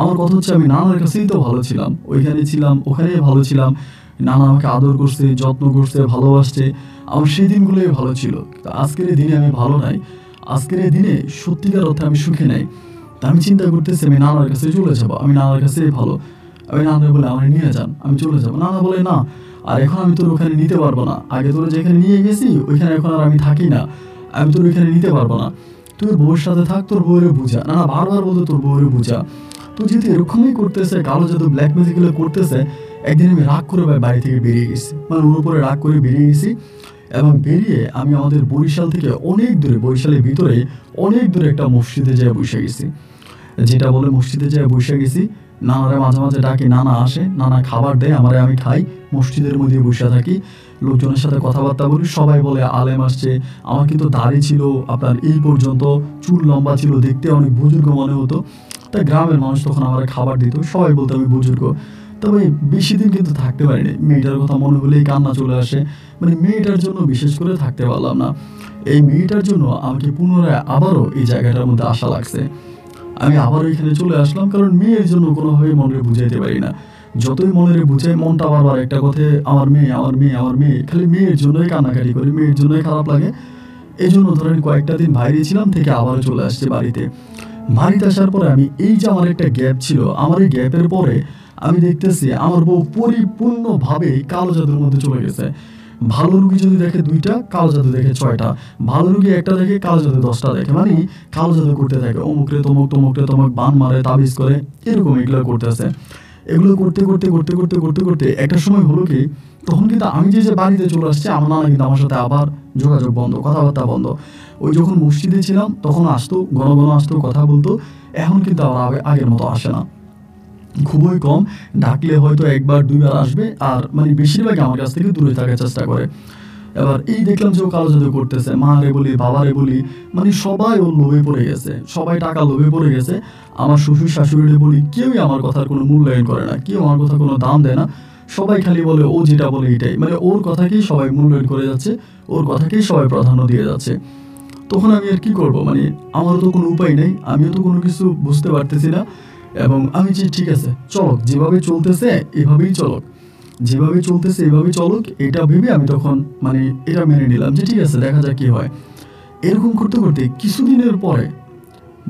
[SPEAKER 1] আমার কথা হচ্ছে আমি নানার কাছেই তো ভালো ছিলাম, ওইখানে ছিলাম, ওখানেই ভালো ছিলাম, নানা আমাকে আদর করছে, যত্ন করছে, ভালোবাসছে, আমার সেই দিনগুলোই ভালো ছিল। তো আজকের এই দিনে আমি ভালো নাই, আজকের এই দিনে সত্যিকার অর্থে আমি সুখী নাই। তা আমি চিন্তা করতেছি আমি নানার কাছে চলে যাবো, আমি নানার কাছেই ভালো। আমি নানা বলে আমার নিয়ে যান, আমি চলে যাবো। নানা বলে, না আর এখন আমি তোর ওখানে নিতে পারবো না, আগে তোর যেখানে নিয়ে গেছি ওইখানে এখন আর আমি থাকি না, আমি তোর ওইখানে নিতে পারবো না, তুই বউয়ের সাথে থাক, তোর বউরে বুঝা। নানা বারবার বলতো তোর বউরে বুঝা। তো যেহেতু এরকমই করতেছে, কালো জাদু ব্ল্যাক ম্যাজিকগুলো করতেছে, একদিন আমি রাগ করে বাড়ি থেকে বেরিয়ে গেছি, মানে ওর উপরে রাগ করে বেরিয়ে গেছি। এবং বেরিয়ে আমি আমাদের বরিশাল থেকে অনেক দূরে, বরিশালের ভিতরে অনেক দূরে একটা মসজিদে যেয়ে বসে গেছি, যেটা বলে মসজিদে যেয়ে বসে গেছি। নানারা মাঝে মাঝে ডাকি, নানা আসে, নানা খাবার দেয় আমারে, আমি খাই, মসজিদের মধ্যে বসে থাকি, লোকজনের সাথে কথাবার্তা বলি, সবাই বলে আলেম আসছে। আমার কিন্তু দাড়ি ছিল আপনার এই পর্যন্ত, চুল লম্বা ছিল, দেখতে অনেক বুজুর্গ মনে হতো। তাই গ্রামের মানুষ তখন আমার খাবার দিত, সবাই বলতো আমি বুজুর্গ। তবে বেশি দিন কিন্তু থাকতে পারিনি, মেয়েটার কথা মনে হলেই কান্না চলে আসে। মানে মেয়েটার জন্য বিশেষ করে থাকতে পারলাম না। এই মেয়েটার জন্য আমাকে পুনরায় আবারও এই জায়গাটার মধ্যে আসা লাগছে। আমি আবার এখানে চলে আসলাম, কারণ মেয়ের জন্য কোনোভাবে মনে বুঝাইতে পারি না। যতই মনে বুঝাই, মনটা বারবার একটা কথায়, আমার মেয়ে, আমার মেয়ে, আমার মেয়ে, খালি মেয়ের জন্যই কান্নাকাটি করি, মেয়ের জন্যই খারাপ লাগে। এই জন্য ধরেন কয়েকটা দিন বাইরে ছিলাম, থেকে আবারও চলে আসছি বাড়িতে। বাড়িতে আসার পরে আমি এই যে আমার একটা গ্যাপ ছিল, আমার এই গ্যাপের পরে আমি দেখতেছি আমার বউ পরিপূর্ণভাবে কালো জাদুর মধ্যে চলে গেছে। ভালো রুগী যদি দেখে 2টা, কালো জাদু দেখে 6টা, ভালো রুগী একটা দেখে, কালো জাদু 10টা দেখে। মানে কালো জাদু করতে থাকে, অমুকরে তমুক, তমুকরে তমুক, বান মারে, তাবিজ করে, এরকম এগুলো করতেছে। এগুলো করতে করতে করতে করতে করতে করতে একটা সময় হলো কি, তখন কিন্তু আমি যে বাড়িতে চলে আসছি, আমার নানা কিন্তু আমার সাথে আবার যোগাযোগ বন্ধ, কথাবার্তা বন্ধ। ওই যখন মসজিদে ছিলাম তখন আসতো, ঘন ঘন আসতো, কথা বলতো। এখন কিন্তু আবার আগের মতো আসে না, খুবই কম, ডাকলে হয়তো 1-2বার আসবে, আর মানে বেশিরভাগ আমার কাছ থেকে দূরে থাকার চেষ্টা করে। এবার এই দেখলাম যে ও কালো জাদু করতেছে, মা রে বলি, বাবা রে বলি, মানে সবাই ওর লোভে পড়ে গেছে, সবাই টাকা লোভে পড়ে গেছে। আমার শ্বশুর শাশুড়ি বলি, কেউই আমার কথার কোনো মূল্যায়ন করে না, কেউ আমার কথা কোনো দাম দেয় না, সবাই খালি বলে ও যেটা বলে এটাই, মানে ওর কথাকেই সবাই মূল্যায়ন করে যাচ্ছে, ওর কথাকেই সবাই প্রাধান্য দিয়ে যাচ্ছে। তখন আমি আর কি করব, মানে আমারও তো কোনো উপায় নেই, আমিও তো কোনো কিছু বুঝতে পারতেছি না। এবং আমি যে ঠিক আছে চলক, যেভাবে চলতেছে এভাবেই চলক, যেভাবে চলতেছে এভাবেই চলক, এটা ভেবে আমি তখন মানে এটা মেনে নিলাম যে ঠিক আছে, দেখা যাক কি হয়। এরকম করতে করতে কিছুদিনের পরে,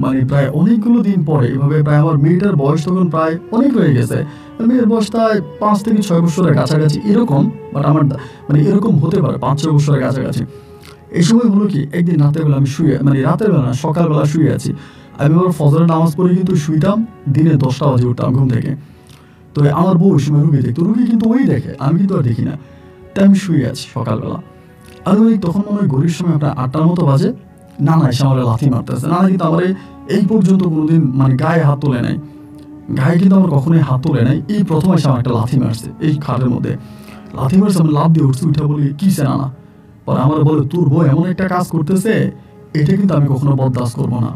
[SPEAKER 1] মানে প্রায় অনেকগুলো দিন পরে, এভাবে প্রায় আমার মেয়েটার বয়স তখন প্রায় অনেক হয়ে গেছে, মেয়ের বয়স প্রায় 5 থেকে 6 বছরের কাছাকাছি এরকম, বাট আমার মানে এরকম হতে পারে 5-6 বছরের কাছাকাছি। এই সময় হলো কি, একদিন রাতের বেলা আমি শুয়ে, মানে রাতের বেলা না, সকালবেলা শুয়ে আছি। আমি আবার ফজরের নামাজ পড়ে কিন্তু শুইতাম, দিনে 10টা বাজে উঠতাম ঘুম থেকে। তো আমার বউ ওই সময় রুগী দেখতো, রুগী কিন্তু ওই দেখে, আমি কিন্তু আর দেখি না। তাই আমি শুয়ে আছি সকালবেলা, আর ওই তখন মনে হয় ঘড়ির সময় আপনার 8টার মতো বাজে। নানা এসে আমার লাথি মারতেছে। নানা কিন্তু আমার এই পর্যন্ত কোনোদিন মানে গায়ে হাত তোলে নাই, গায়ে কিন্তু আমার কখনোই হাত তোলে নাই, এই প্রথম এসে আমার একটা লাথি মারছে এই খাটের মধ্যে, লাথি মারছে। আমি লাফ দিয়ে উঠছি, উঠে বলি, কিসে নানা? পরে আমার বলে, তোর বউ এমন একটা কাজ করতেছে, এটা কিন্তু আমি কখনো বরদাস্ত করবো না,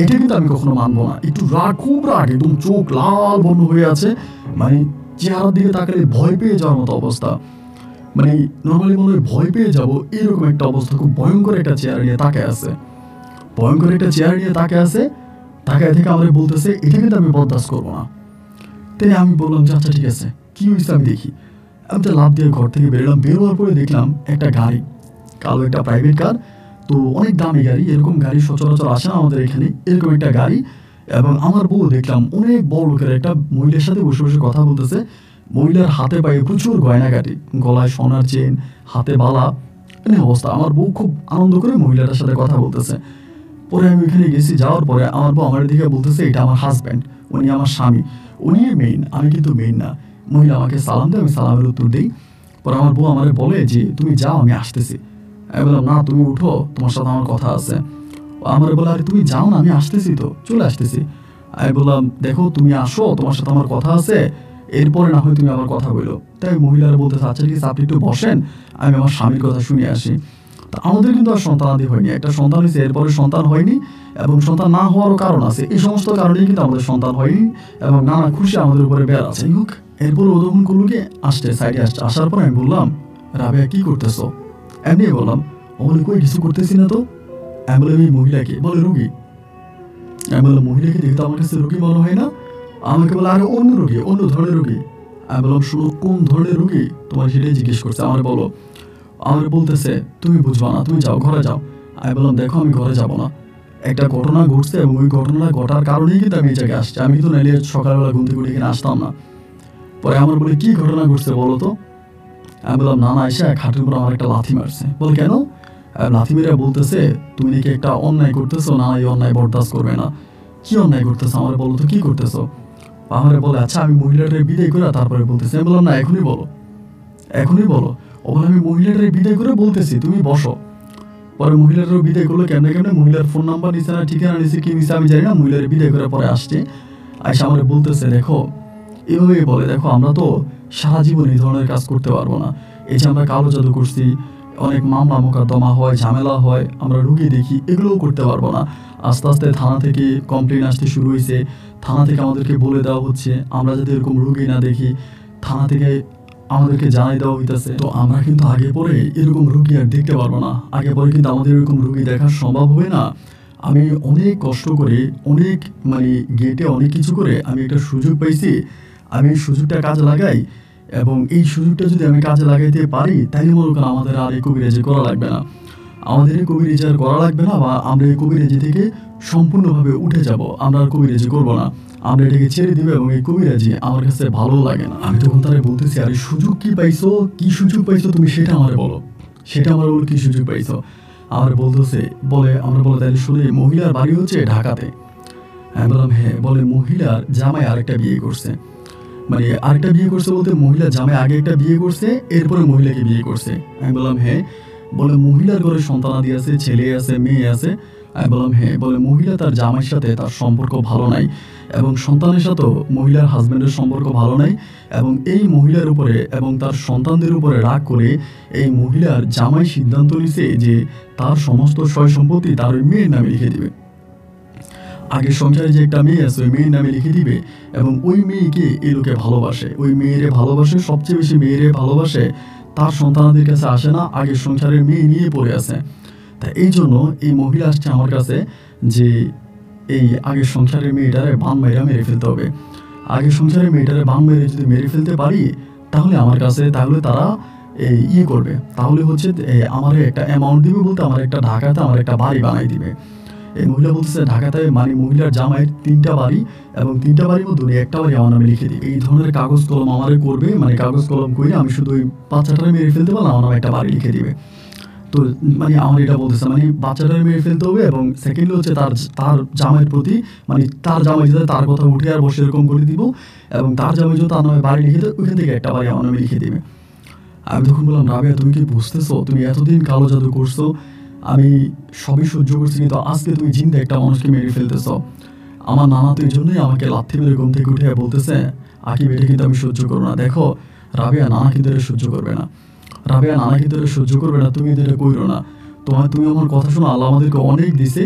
[SPEAKER 1] এটা কিন্তু আমি কখনো মানবো না। একটু রাগ, খুব রাগ, একদম চোখ লাল বর্ণ হয়ে আছে, মানে চেহারার দিকে তাকালে ভয় পেয়ে যাওয়ার মতো অবস্থা। মানে নর্মালি মনে হয় ভয় পেয়ে যাবো এরকম একটা অবস্থা, খুব ভয়ঙ্কর একটা চেয়ার নিয়ে তাকায় আছে, ভয়ঙ্কর একটা চেয়ার নিয়ে তাকায় আছে। তাকায় থেকে আমাদের বলতেছে, এটা কিন্তু আমি বরদাস্ত করবো না। তাই আমি বললাম যে আচ্ছা ঠিক আছে, কি হয়েছে আমি দেখি। আমি তো লাফ দিয়ে ঘর থেকে বেরোলাম। বেরোয়ার পরে দেখলাম একটা গাড়ি, কালো একটা প্রাইভেট কার। তো অনেক দামি গাড়ি, এরকম গাড়ি সচরাচর আসে না আমাদের এখানে, এরকম একটা গাড়ি। এবং আমার বউ দেখলাম অনেক বড় লোকের একটা মহিলার সাথে বসে বসে কথা বলতেছে। মহিলার হাতে পায়ে প্রচুর গয়নাগাটি, গলায় সোনার চেন, হাতে বালা, মানে অবস্থা। আমার বউ খুব আনন্দ করে মহিলাটার সাথে কথা বলতেছে। পরে আমি ওইখানে গেছি, যাওয়ার পরে আমার বউ আমার দিকে বলতেছে এটা আমার হাজব্যান্ড, উনি আমার স্বামী, উনি মেইন, আমি কিন্তু মেইন না। মহিলা আমাকে সালাম দেয়, আমি সালামের উত্তর দিই। পরে আমার বউ আমারে বলে যে তুমি যাও, আমি আসতেছি। আমি বললাম না, তুমি উঠো, তোমার সাথে আমার কথা আছে। আমার বলে আরে তুমি যাও না, আমি আসতেছি, তো চলে আসতেছি। আমি বললাম দেখো তুমি আসো, তোমার সাথে আমার কথা আছে, এরপরে না হয় তুমি আমার কথা বলো। তাই মহিলারা বলতেছে আচ্ছা ঠিক আছে, আপনি একটু বসেন, আমি আমার স্বামীর কথা শুনে আসি। তা আমাদের কিন্তু আর সন্তানাদি হয়নি, একটা সন্তান হয়েছে, এরপরে সন্তান হয়নি, এবং সন্তান না হওয়ারও কারণ আছে। এই সমস্ত কারণেই কিন্তু আমাদের সন্তান হয়নি, এবং নানা খুশি আমাদের উপরে বেড় আছে। হোক, এরপর ও তখন করলো কি, আসছে সাইডে আসছে। আসার পর আমি বললাম রাবেয়া কি করতেছো? এমনি বললাম। ও বলে কই কিছু করতেছি না তো। আমি বললাম এই মহিলাকে? বলে রুগী। আমি বললাম মহিলাকে দেখে তো আমার কাছে রুগী মনে হয় না। আমাকে বলে আরে অন্য রুগী, অন্য ধরনের রুগী। আমি বললাম শুনো কোন ধরনের রুগী তোমার, সেটাই জিজ্ঞেস করছে। আমার বলো। আমার বলতেছে তুমি বুঝবা না, তুমি যাও, ঘরে যাও। আমি বললাম দেখো আমি ঘরে যাব না, একটা ঘটনা ঘটছে, এবং ওই ঘটনাটা ঘটার কারণেই কিন্তু আমি এই জায়গায় আসছি। আমি কিন্তু নাইলে সকালবেলা ঘুম থেকে উঠে এখানে আসতাম না। পরে আমার বলে কি ঘটনা ঘটছে বলো তো। আমি বললাম নানা এসে খাটের উপর আমার একটা লাথি মারছে। বলে কেন? লাথি মেরে বলতেছে তুমি নাকি একটা অন্যায় করতেছো, না এই অন্যায় বরদাস্ত করবে না। কি অন্যায় করতেছো আমার বলো তো, কি করতেছো? আমারে বলে আচ্ছা আমি মহিলাটাকে বিদায় করে তারপরে বলতেছি। আমি বললাম না এখনই বলো, এখনই বলো। ও বলে আমি মহিলাটাকে বিদায় করে বলতেছি, তুমি বসো। পরে মহিলাটারও বিদায় করলো কেমনে কেমনে, মহিলার ফোন নাম্বার নিছে না ঠিকানা নিছে কি নিছে আমি জানি না, মহিলার বিদায় করে পরে আসছে। আইসা আমার বলতেছে দেখো, এভাবে বলে দেখো আমরা তো সারা জীবন এই ধরনের কাজ করতে পারবো না। এই যে আমরা কালো জাদু করছি, অনেক মামলা মোকদ্দমা হয়, ঝামেলা হয়, আমরা রুগী দেখি, এগুলোও করতে পারবো না। আস্তে আস্তে থানা থেকে কমপ্লেন আসতে শুরু হয়েছে, থানা থেকে আমাদেরকে বলে দেওয়া হচ্ছে আমরা যাতে এরকম রুগী না দেখি, থানা থেকে আমাদেরকে জানাই দেওয়া হইতেছে। তো আমরা কিন্তু আগে পরে এরকম রুগী আর দেখতে পারবো না, আগে পরে কিন্তু আমাদের এরকম রুগী দেখা সম্ভব হবে না। আমি অনেক কষ্ট করে, অনেক মানে গেটে অনেক কিছু করে আমি একটা সুযোগ পাইছি, আমি এই সুযোগটা কাজে লাগাই, এবং এই সুযোগটা যদি আমি কাজে লাগাইতে পারি তাইলে মনে করেন আমাদের আর এই কবিরাজি করা লাগবে না, আমাদের এই কবিরাজি আর করা লাগবে না, বা আমরা এই কবিরাজি থেকে সম্পূর্ণভাবে উঠে যাব, আমরা আর কবিরাজি করবো না, আমরা এটাকে ছেড়ে দিব। এবং এই কবিরাজি আমার কাছে ভালো লাগে না। আমি তখন তারা বলতেছি আরে সুযোগ কি পাইছো, কি সুযোগ পাইছো তুমি সেটা আমারে বলো, সেটা আমার বলো কি সুযোগ পাইছো। আমার বলতেছে বলে আমরা বলে তাহলে শুনে মহিলার বাড়ি হচ্ছে ঢাকাতে। আমি বললাম হ্যাঁ। বলে মহিলার জামাই আরেকটা বিয়ে করছে, মানে আরেকটা বিয়ে করছে বলতে মহিলার জামাই আগে একটা বিয়ে করছে, এরপরে মহিলাকে বিয়ে করছে। আমি বললাম হ্যাঁ। বলে মহিলার ঘরে সন্তানাদি আছে, ছেলে আছে, মেয়ে আছে। আমি বললাম হ্যাঁ। বলে মহিলা তার জামাইয়ের সাথে তার সম্পর্ক ভালো নাই, এবং সন্তানের সাথেও মহিলার হাজব্যান্ডের সম্পর্ক ভালো নাই, এবং এই মহিলার উপরে এবং তার সন্তানদের উপরে রাগ করে এই মহিলার জামাই সিদ্ধান্ত নিছে যে তার সমস্ত সয় সম্পত্তি তার ওই মেয়ের নামে লিখে দিবে। আগের সংসারে যে একটা মেয়ে আছে ওই মেয়ের নামে লিখে দিবে, এবং ওই মেয়েকে এই লোকে ভালোবাসে, ওই মেয়েরে ভালোবাসে, সবচেয়ে বেশি মেয়েরে ভালোবাসে, তার সন্তানাদের কাছে আসে না, আগের সংসারের মেয়ে নিয়ে পড়ে আছে। তা এই জন্য এই মহিলা আসছে আমার কাছে যে এই আগের সংসারের মেয়েটারে বান মেরে মেরে ফেলতে হবে। আগের সংসারের মেয়েটারে বান মেরে যদি মেরে ফেলতে পারি তাহলে আমার কাছে, তাহলে তারা এই ইয়ে করবে, তাহলে হচ্ছে আমার একটা অ্যামাউন্ট দিবে, বলতে আমার একটা ঢাকাতে আমার একটা বাড়ি বানাই দিবে। এই মহিলা বলতেছে ঢাকাতে মানে মহিলার জামাইয়ের 3টা বাড়ি, এবং 3টা বাড়ির মধ্যে একটা বাড়ি আমার নামে লিখে দিই। এই ধরনের কাগজ কলম আমারে করবে, মানে কাগজ কলম করে আমি শুধু ওই বাচ্চাটারে মেরে ফেলতে পারলাম, আমার নামে একটা বাড়ি লিখে দিবে। তো মানে আমার এটা বলতেছে মানে বাচ্চাটারে মেরে ফেলতে হবে, এবং সেকেন্ডলি হচ্ছে তার তার জামাইয়ের প্রতি, মানে তার জামাই যাতে তার কথা উঠে আর বসে এরকম করে দিব, এবং তার জামাই যদি তার নামে বাড়ি লিখে দেয় ওইখান থেকে একটা বাড়ি আমার নামে লিখে দিবে। আমি তখন বললাম রাবেয়া তুমি কি বুঝতেছো, তুমি এতদিন কালো জাদু করছো, আমি সবই সহ্য করছি, কিন্তু আজকে তুমি জিন্দা একটা মানুষকে মেরে ফেলতেছ। আমার নানা তো এই জন্যই আমাকে লাথি মেরে ঘুম থেকে উঠে বলতেছে আকিব এটা কিন্তু আমি সহ্য করবো না। দেখো রাবেয়া নানা কিন্তু এটা সহ্য করবে না, রাবেয়া নানা কিন্তু এটা সহ্য করবে না, তুমি এটা কইরো না। তুমি আমার কথা শোনো, আল্লাহ আমাদেরকে অনেক দিছে,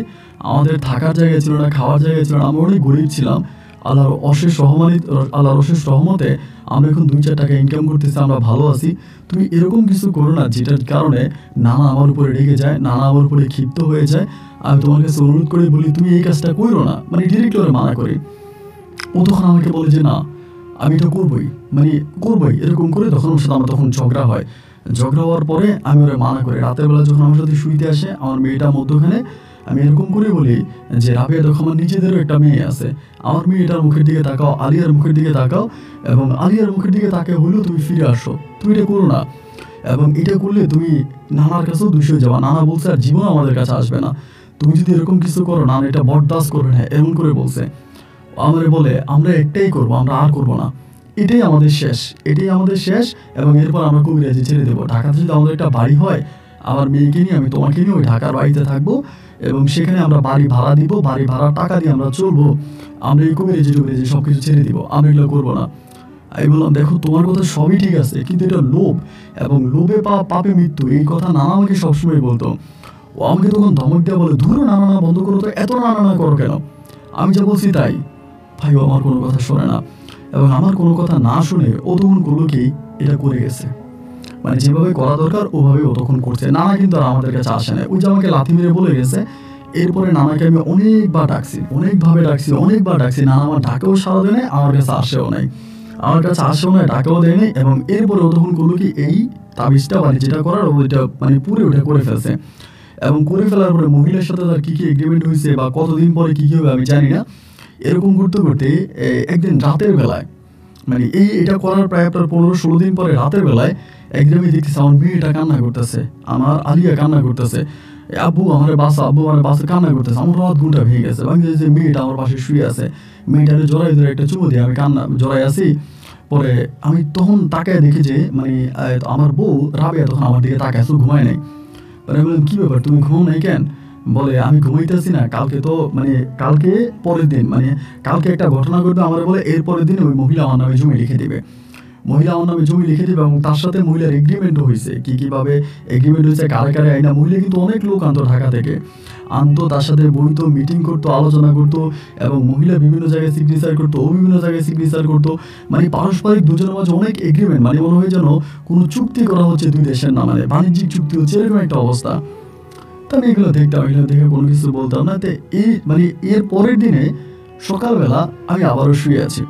[SPEAKER 1] আমাদের থাকার জায়গা ছিল না, খাওয়ার জায়গা ছিল না, আমরা অনেক গরিব ছিলাম। আল্লাহর অশেষ রহমতে আমরা এখন 2-4 টাকা ইনকাম করতেছি, আমরা ভালো আছি। তুমি এরকম কিছু করো না যেটার কারণে নানা আমার উপরে রেগে যায়, নানা আমার উপরে ক্ষিপ্ত হয়ে যায়। আমি তোমার কাছে অনুরোধ করে বলি তুমি এই কাজটা করো না, মানে ডিরেক্ট করে মানা করি। ও তখন আমাকে বলে যে না আমি এটা করবই, মানে করবই, এরকম করে তখন ওর সাথে আমার তখন ঝগড়া হয়। ঝগড়া হওয়ার পরে আমি ওরা মানা করি। রাতের বেলা যখন আমার সাথে শুইতে আসে আমার মেয়েটা মধ্যখানে, আমি এরকম করে বলি যে রাবেয়া দেখো আমার নিজেদেরও একটা মেয়ে আছে, আমার মেয়েটার মুখের দিকে তাকাও, আলিয়ার মুখের দিকে তাকাও, এবং আলিয়ার মুখের দিকে তাকিয়ে হলেও তুমি ফিরে আসো, তুমি এটা করো না, এবং এটা করলে তুমি নানার কাছেও দোষী হয়ে যাবা। নানা বলছে আর জীবন আমাদের কাছে আসবে না, তুমি যদি এরকম কিছু করো নানা এটা বরদাস্ত করবে না, এমন করে বলছে। আমারে বলে আমরা একটাই করবো, আমরা আর করবো না, এটাই আমাদের শেষ, এটাই আমাদের শেষ, এবং এরপর আমরা কবিরাজি ছেড়ে দেবো। ঢাকাতে যদি আমাদের একটা বাড়ি হয়, আমার মেয়েকে নিয়ে আমি তোমাকে নিয়ে ওই ঢাকার বাড়িতে থাকবো, এবং সেখানে আমরা বাড়ি ভাড়া দিব, বাড়ি ভাড়ার টাকা দিয়ে আমরা চলবো, আমরা এই কবিরাজি টবিরাজি সব কিছু ছেড়ে দিব, আমরা এগুলো করবো না। আমি বললাম দেখো তোমার কথা সবই ঠিক আছে, কিন্তু এটা লোভ, এবং লোভে পাপে মৃত্যু, এই কথা নানা আমাকে সবসময় বলতো। ও আমাকে তখন ধমক দেওয়া বলে, ধুরো নানা না বন্ধ করো তো, এত নানা না করো কেন, আমি যা বলছি তাই। ভাই ও আমার কোনো কথা শোনে না, এবং আমার কোনো কথা না শুনে ও তখন করলো কি, এটা করে গেছে, মানে যেভাবে করা দরকার ওভাবে ও তখন করছে। নানা কিন্তু আর আমাদের কাছে আসে না, ওই যে আমাকে লাথি মেরে বলে গেছে। এরপরে নানাকে আমি অনেকবার ডাকছি, অনেকভাবে ডাকছি, অনেকবার ডাকছি, নানা আমার ডাকেও সারা দেয় নাই, আমার কাছে আসেও নাই, আমার কাছে আসেও নাই, ডাকেও দেয় নাই। এবং এরপরে ও তখন করলো কি, এই তাবিজটা মানে যেটা করার ওইটা মানে পুরো ওটা করে ফেলছে, এবং করে ফেলার পরে মহিলার সাথে তার কী কী এগ্রিমেন্ট হয়েছে বা কতদিন পরে কী কী হবে আমি জানি না। এরকম করতে করতে একদিন রাতের বেলায়, মানে এটা করার প্রায় আপনার 15-16 দিন পরে রাতের বেলায় একদিন আমি দেখতেছি আমার মেয়েটা কান্না করতেছে, আমার আলিয়া কান্না করতেছে, আব্বু আমার বাসা, আব্বু আমার বাসা কান্না করতেছে। আমার রাত ঘুমটা ভেঙে গেছে, ভাঙে যে মেয়েটা আমার পাশে শুয়ে আছে, মেয়েটারে জড়াই ধরে একটা চুমু দিয়ে আমি কান্না জড়াই আছি। পরে আমি তখন তাকায় দেখি যে মানে আমার বউ রাবেয়া তখন আমার দিকে তাকায়, ঘুমায় নাই। মানে আমি বললাম কী ব্যাপার তুমি ঘুমাও নাই কেন? বলে আমি ঘুমাইতেছি না, কালকে তো মানে কালকে পরের দিন, মানে কালকে একটা ঘটনা ঘটবে, আমার বলে এর পরের দিন ওই মহিলা আমার নামে জমি লিখে দিবে, মহিলা আমার নামে জমি লিখে দিবে, এবং তার সাথে মহিলার এগ্রিমেন্টও হয়েছে, কীভাবে এগ্রিমেন্ট হয়েছে, কারে কারে আইনা। মহিলা কিন্তু অনেক লোক আনতো ঢাকা থেকে, আনতো, তার সাথে বইতো, মিটিং করতো, আলোচনা করতো, এবং মহিলা বিভিন্ন জায়গায় সিগনেচার করতো, ও বিভিন্ন জায়গায় সিগনেচার করতো, মানে পারস্পরিক দুজনের মাঝে অনেক এগ্রিমেন্ট, মানে মনে হয় যেন কোনো চুক্তি করা হচ্ছে দুই দেশের নামে, মানে বাণিজ্যিক চুক্তি হচ্ছে, এরকম একটা অবস্থা। তা আমি এগুলো দেখতাম, এগুলো দেখে কোনো কিছু বলতাম না। তো মানে এর পরের দিনে সকালবেলা আমি আবারও শুয়ে আছি,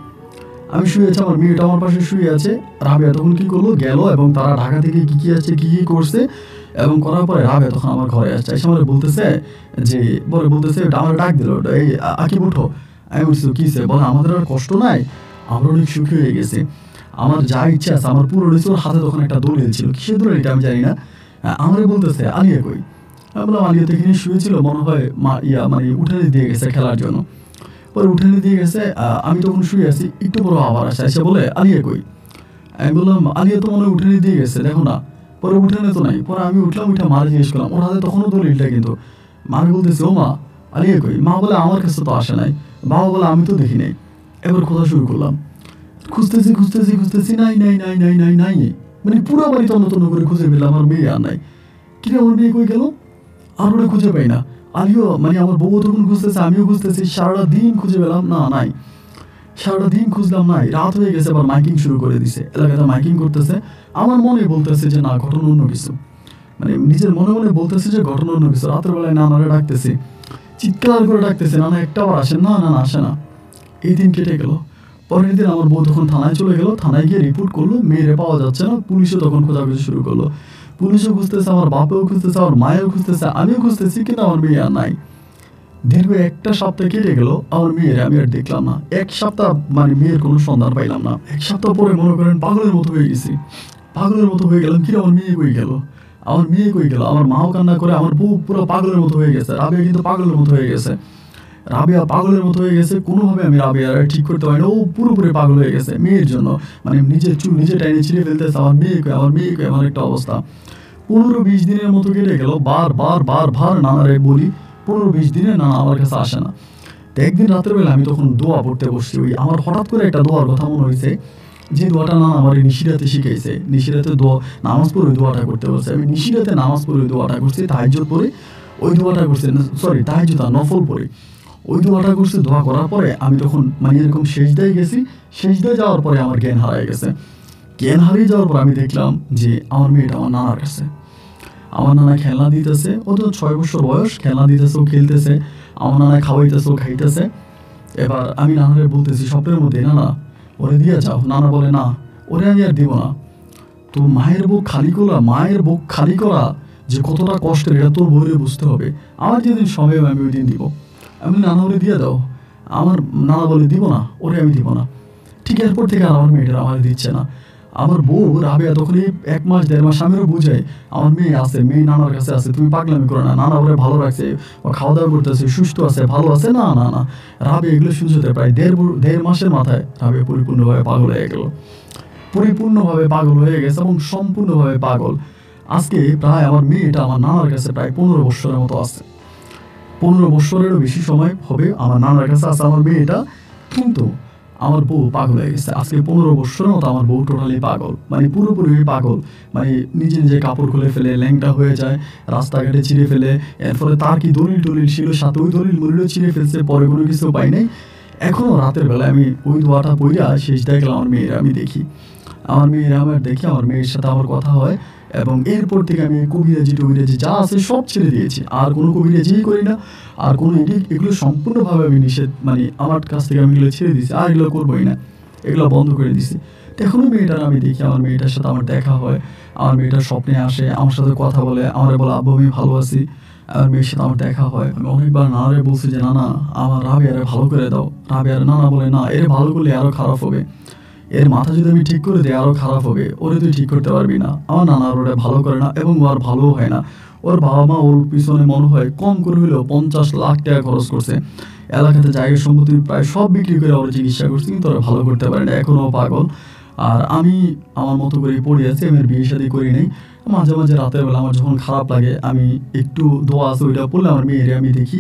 [SPEAKER 1] আমার মেয়েটা আমার পাশে শুয়ে আছে। রাবেয়া তখন কি করলো, গেল, এবং তারা ঢাকা থেকে কি কি আছে, কি কি করছে, এবং করার পরে রাবেয়া তখন আমার ঘরে আসছে, এসে আমার বলতেছে যে বলতেছে আমার ডাক দিল, এই আকিব উঠো। আমি বলছি কিসে? বলে আমাদের আর কষ্ট নাই, আমরা অনেক সুখী হয়ে গেছি, আমার যা ইচ্ছা আছে আমার পুরো রয়েছে। ওর হাতে তখন একটা দলিল ছিল, কিসের দলিল এটা আমি জানি না। আমার বলতেছে আলিয়া কই? আমি বললাম আলিয়া তো এখানে শুয়েছিল, মনে হয় মানে উঠানে দিয়ে গেছে খেলার জন্য। পরে উঠানে দিয়ে গেছে, আমি তখন শুয়ে আছি, একটু পরে আবার আসে, এসে বলে আলিয়া কই? আমি বললাম আলিয়া তো মনে হয় উঠানে দিয়ে গেছে, দেখো না। পরে উঠানে তো নাই। পরে আমি উঠলাম, উঠে মারা জিজ্ঞেস করলাম, ওর হাতে তখনও দলিলটা, কিন্তু আমি বলতেছি ও মা আলিয়া কই? মা বলে আমার কাছে তো আসে নাই। বাবা বলে আমি তো দেখি নাই। এবার কথা শুরু করলাম, খুঁজতেছি খুঁজতেছি খুঁজতেছি, নাই নাই নাই নাই নাই নাই, মানে পুরো বাড়ি তন্ন তন্ন করে খুঁজে পেলাম, আমার মেয়ে আর নাই। কিরে আমার মেয়ে কই গেল? আর ওরা খুঁজে পাই না। আমিও মানে আমার বউ তখন খুঁজতেছে, আমিও খুঁজতেছি, সারাটা দিন খুঁজে পেলাম না, নাই। সারাটা দিন খুঁজলাম, নাই। রাত হয়ে গেছে, আবার মাইকিং শুরু করে দিছে, এলাকাতে মাইকিং করতেছে। আমার মনে বলতেছে যে না, ঘটনা অন্য কিছু, মানে নিজের মনে মনে বলতেছে যে ঘটনা অন্য কিছু। রাতের বেলায় নানারে ডাকতেছি, চিৎকার করে ডাকতেছে, নানা একটাবার আসে না, নানা আসে না। এই দিন কেটে গেল। পরের দিন আমার বউ তখন থানায় চলে গেল, থানায় গিয়ে রিপোর্ট করলো, মেয়েরে পাওয়া যাচ্ছে না। পুলিশও তখন খোঁজাখুঁজি শুরু করলো, পুলিশও খুঁজতেছে, আমার বাপেও খুঁজতেছে, আমার মায়েও খুঁজতেছে, আমিও খুঁজতেছি, কিন্তু আমার মেয়ে আর নাই। দীর্ঘ একটা সপ্তাহ কেটে গেল, আমার মেয়ের আমি আর দেখলাম না। এক সপ্তাহ মানে মেয়ের কোনো সন্ধান পাইলাম না। এক সপ্তাহ পরে মনে করেন পাগলের মতো হয়ে গেছি, পাগলের মতো হয়ে গেলাম। কিরে আমার মেয়ে কই গেল, আমার মেয়ে কই গেল? আমার মাও কান্না করে, আমার বউ পুরো পাগলের মতো হয়ে গেছে, রাবেয়া কিন্তু পাগলের মতো হয়ে গেছে, রাবেয়া পাগলের মতো হয়ে গেছে। কোনোভাবে আমি রাবেয়া ঠিক করতে পারি না, ও পুরোপুরি পাগল হয়ে গেছে মেয়ের জন্য, মানে নিজের চুল নিজে টাইনে ছিঁড়ে ফেলতেছে। আমার মেয়ে কই, আমার মেয়ে কই, আমার একটা অবস্থা। 15-20 দিনের মতো কেটে গেল, বার নানারে বলি, 15-20 দিনে নানা আমার কাছে আসে না। তো একদিন রাতের বেলা আমি তখন দোয়া পড়তে বসছি, ওই আমার হঠাৎ করে একটা দোয়ার কথা মনে হয়েছে, যে দোয়াটা নানা আমার নিশিরাতে শিখাইছে। নিশিরাতে নামাজ পড়ে ওই দোয়াটা করতে বলছে। আমি নিশিরাতে নামাজ পড়ে ওই দোয়াটা করছি, তাহাজ্জুদ পড়ে ওই দোয়াটা করছি, সরি তাহাজ্জুদ না, নফল পড়ে ওই দোয়াটা করছি। দোয়া করার পরে আমি তখন মানে এরকম সেজদায় গেছি, সেজদায় যাওয়ার পরে আমার জ্ঞান হারিয়ে গেছে। জ্ঞান হারিয়ে যাওয়ার পর আমি দেখলাম যে আমার মেয়েটা আমার নানার কাছে, আমার নানা খেলনা দিতেছে, ও তো 6 বছর বয়স, খেলনা দিতেছে, ও খেলতেছে, আমার নানা খাওয়াইতেছে, ও খাইতেছে। এবার আমি নানারে বলতেছি স্বপ্নের মধ্যে, নানা ওরে দিয়ে যাও। নানা বলে না, ওরে আমি আর দিব না। তো মায়ের বুক খালি করা যে কতটা কষ্টের এটা তোর বউরে বুঝতে হবে। আমার যেদিন সময় হবে আমি ওই দিন দিব। আমি নানা ওরে দিয়ে দাও। আমার নানা বলে দিব না, ওরে আমি দিব না। ঠিক এরপর থেকে আর আমার মেয়েটা আমার দিচ্ছে না। আমার বউ রাবেয়া তখনই 1 মাস 1.5 মাস আমিও বুঝাই, আমার মেয়ে আছে, মেয়ে নানার কাছে আছে, তুমি পাগলামি করো না, নানা ওরে ভালো রাখছে, ও খাওয়া দাওয়া করতেছে, সুস্থ আছে, ভালো আছে। না না না, রাবে এগুলো শুনতে প্রায় 1.5 মাসের মাথায় রাবে পরিপূর্ণভাবে পাগল হয়ে গেল। পরিপূর্ণভাবে পাগল হয়ে গেছে এবং সম্পূর্ণভাবে পাগল। আজকে প্রায় আমার মেয়েটা আমার নানার কাছে প্রায় 15 বছরের মতো আছে। 15 বছরেরও বেশি সময় হবে আমার নানার কাছে আছে আমার মেয়েটা। কিন্তু আমার বউ পাগল হয়ে গেছে। আজকে 15 বছরের মতো আমার বউ টোটালি পাগল, মানে পুরোপুরি পাগল। মানে নিজে নিজে কাপড় খুলে ফেলে, ল্যাংটা হয়ে যায়, রাস্তাঘাটে ছিঁড়ে ফেলে। এরপরে তার কি দলিল টলিল ছিল সাথে, ওই দলিল মলিলও ছিঁড়ে ফেলছে, পরে কোনো কিছু পাই নাই। এখনও রাতের বেলায় আমি ওই দোয়াটা পড়িয়া শেষ দেখলাম আমার মেয়েরা আমি দেখি। আমার মেয়ের সাথে আমার কথা হয়। এবং এরপর থেকে আমি কবিরাজি টবিরাজি যা আছে সব ছেড়ে দিয়েছি। আর কোনো কবিরাজিই করি না। আর কোনো এগুলো সম্পূর্ণভাবে আমি নিষেধ, মানে আমার কাছ থেকে আমি এগুলো ছেড়ে দিয়েছি। আর এগুলো করবোই না, এগুলো বন্ধ করে দিছি। এখনও মেয়েটার আমি দেখি, আমার মেয়েটার সাথে আমার দেখা হয়। আমার মেয়েটার স্বপ্নে আসে, আমার সাথে কথা বলে, আমার বলে আব্বু আমি ভালো আছি। আমার মেয়ের সাথে আমার দেখা হয়। আমি অনেকবার নানারে বলছি যে নানা আমার রাবেয়ারে ভালো করে দাও। রাবেয়ার নানা বলে না, এর ভালো করলে আরও খারাপ হবে, এর মাথা যদি আমি ঠিক করে দিই আরও খারাপ হবে, ওরে তুই ঠিক করতে পারবি না। আমার নানা ওরে ভালো করে না এবং ওর ভালোও হয় না। ওর বাবা মা ওর পিছনে মনে হয় কম করে হলেও 50 লাখ টাকা খরচ করছে। এলাকাতে জায়গা সম্পত্তি প্রায় সব বিক্রি করে ওর চিকিৎসা করছে, কিন্তু ওরা ভালো করতে পারে না, এখনও পাগল। আর আমি আমার মতো করে পড়ে আছি, আমি বিয়ে শাদী করি নাই। মাঝে মাঝে রাতের বেলা আমার যখন খারাপ লাগে আমি একটু দোয়া আছে ওইটা পড়লে আমার মেয়েরে আমি দেখি।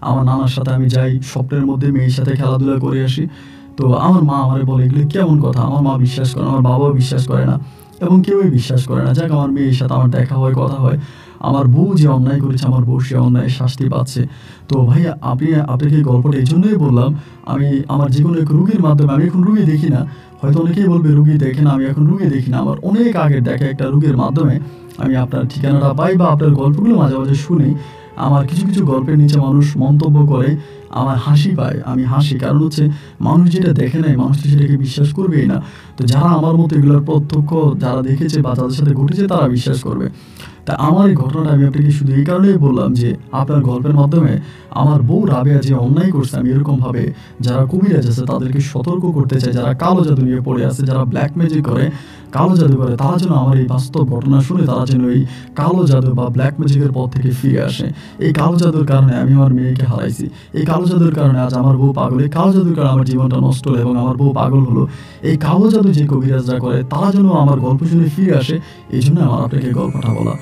[SPEAKER 1] আমার নানার সাথে আমি যাই, স্বপ্নের মধ্যে মেয়ের সাথে খেলাধুলা করে আসি। তো আমার মা আমারে বলে এগুলো কেমন কথা, আমার মা বিশ্বাস করে না, আমার বাবাও বিশ্বাস করে না এবং কেউই বিশ্বাস করে না। যাক আমার মেয়ের সাথে আমার দেখা হয়, কথা হয়। আমার বউ যে অন্যায় করেছে, আমার বউ সে অন্যায় শাস্তি পাচ্ছে। তো ভাইয়া আপনাকে এই গল্পটা এই জন্যই বললাম, আমি আমার যে কোনো এক রুগীর মাধ্যমে, আমি এখন রুগী দেখি না, হয়তো অনেকেই বলবে রুগী দেখে না, আমি এখন রুগী দেখি না, আমার অনেক আগের দেখা একটা রুগীর মাধ্যমে আমি আপনার ঠিকানাটা পাই বা আপনার গল্পগুলো মাঝে মাঝে শুনি। আমার কিছু কিছু গল্পের নিচে মানুষ মন্তব্য করে, আমার হাসি পায়, আমি হাসি। কারণ হচ্ছে মানুষ যেটা দেখে নেয় মানুষ তো সেটাকে বিশ্বাস করবেই না। তো যারা আমার মতো এগুলোর প্রত্যক্ষ যারা দেখেছে বা যাদের সাথে ঘটেছে তারা বিশ্বাস করবে। তা আমার এই ঘটনাটা আমি আপনাকে শুধু এই কারণেই বললাম যে আপনার গল্পের মাধ্যমে আমার বউ রাবেয়া যে অন্যায় করছে, আমি এরকমভাবে যারা কবিরাজ আছে তাদেরকে সতর্ক করতে চাই, যারা কালো জাদু নিয়ে পড়ে আছে, যারা ব্ল্যাক ম্যাজিক করে, কালো জাদু করে, তারা যেন আমার এই বাস্তব ঘটনা শুনে তারা যেন এই কালো জাদু বা ব্ল্যাক ম্যাজিকের পথ থেকে ফিরে আসে। এই কালো জাদুর কারণে আমি আমার মেয়েকে হারাইছি, এই কালো জাদুর কারণে আজ আমার বউ পাগল, এই কালো জাদুর কারণে আমার জীবনটা নষ্ট হলো এবং আমার বউ পাগল হলো। এই কালো জাদু যে কবিরাজরা করে তারা যেন আমার গল্প শুনে ফিরে আসে, এই জন্য আমার আপনাকে গল্পটা বলা।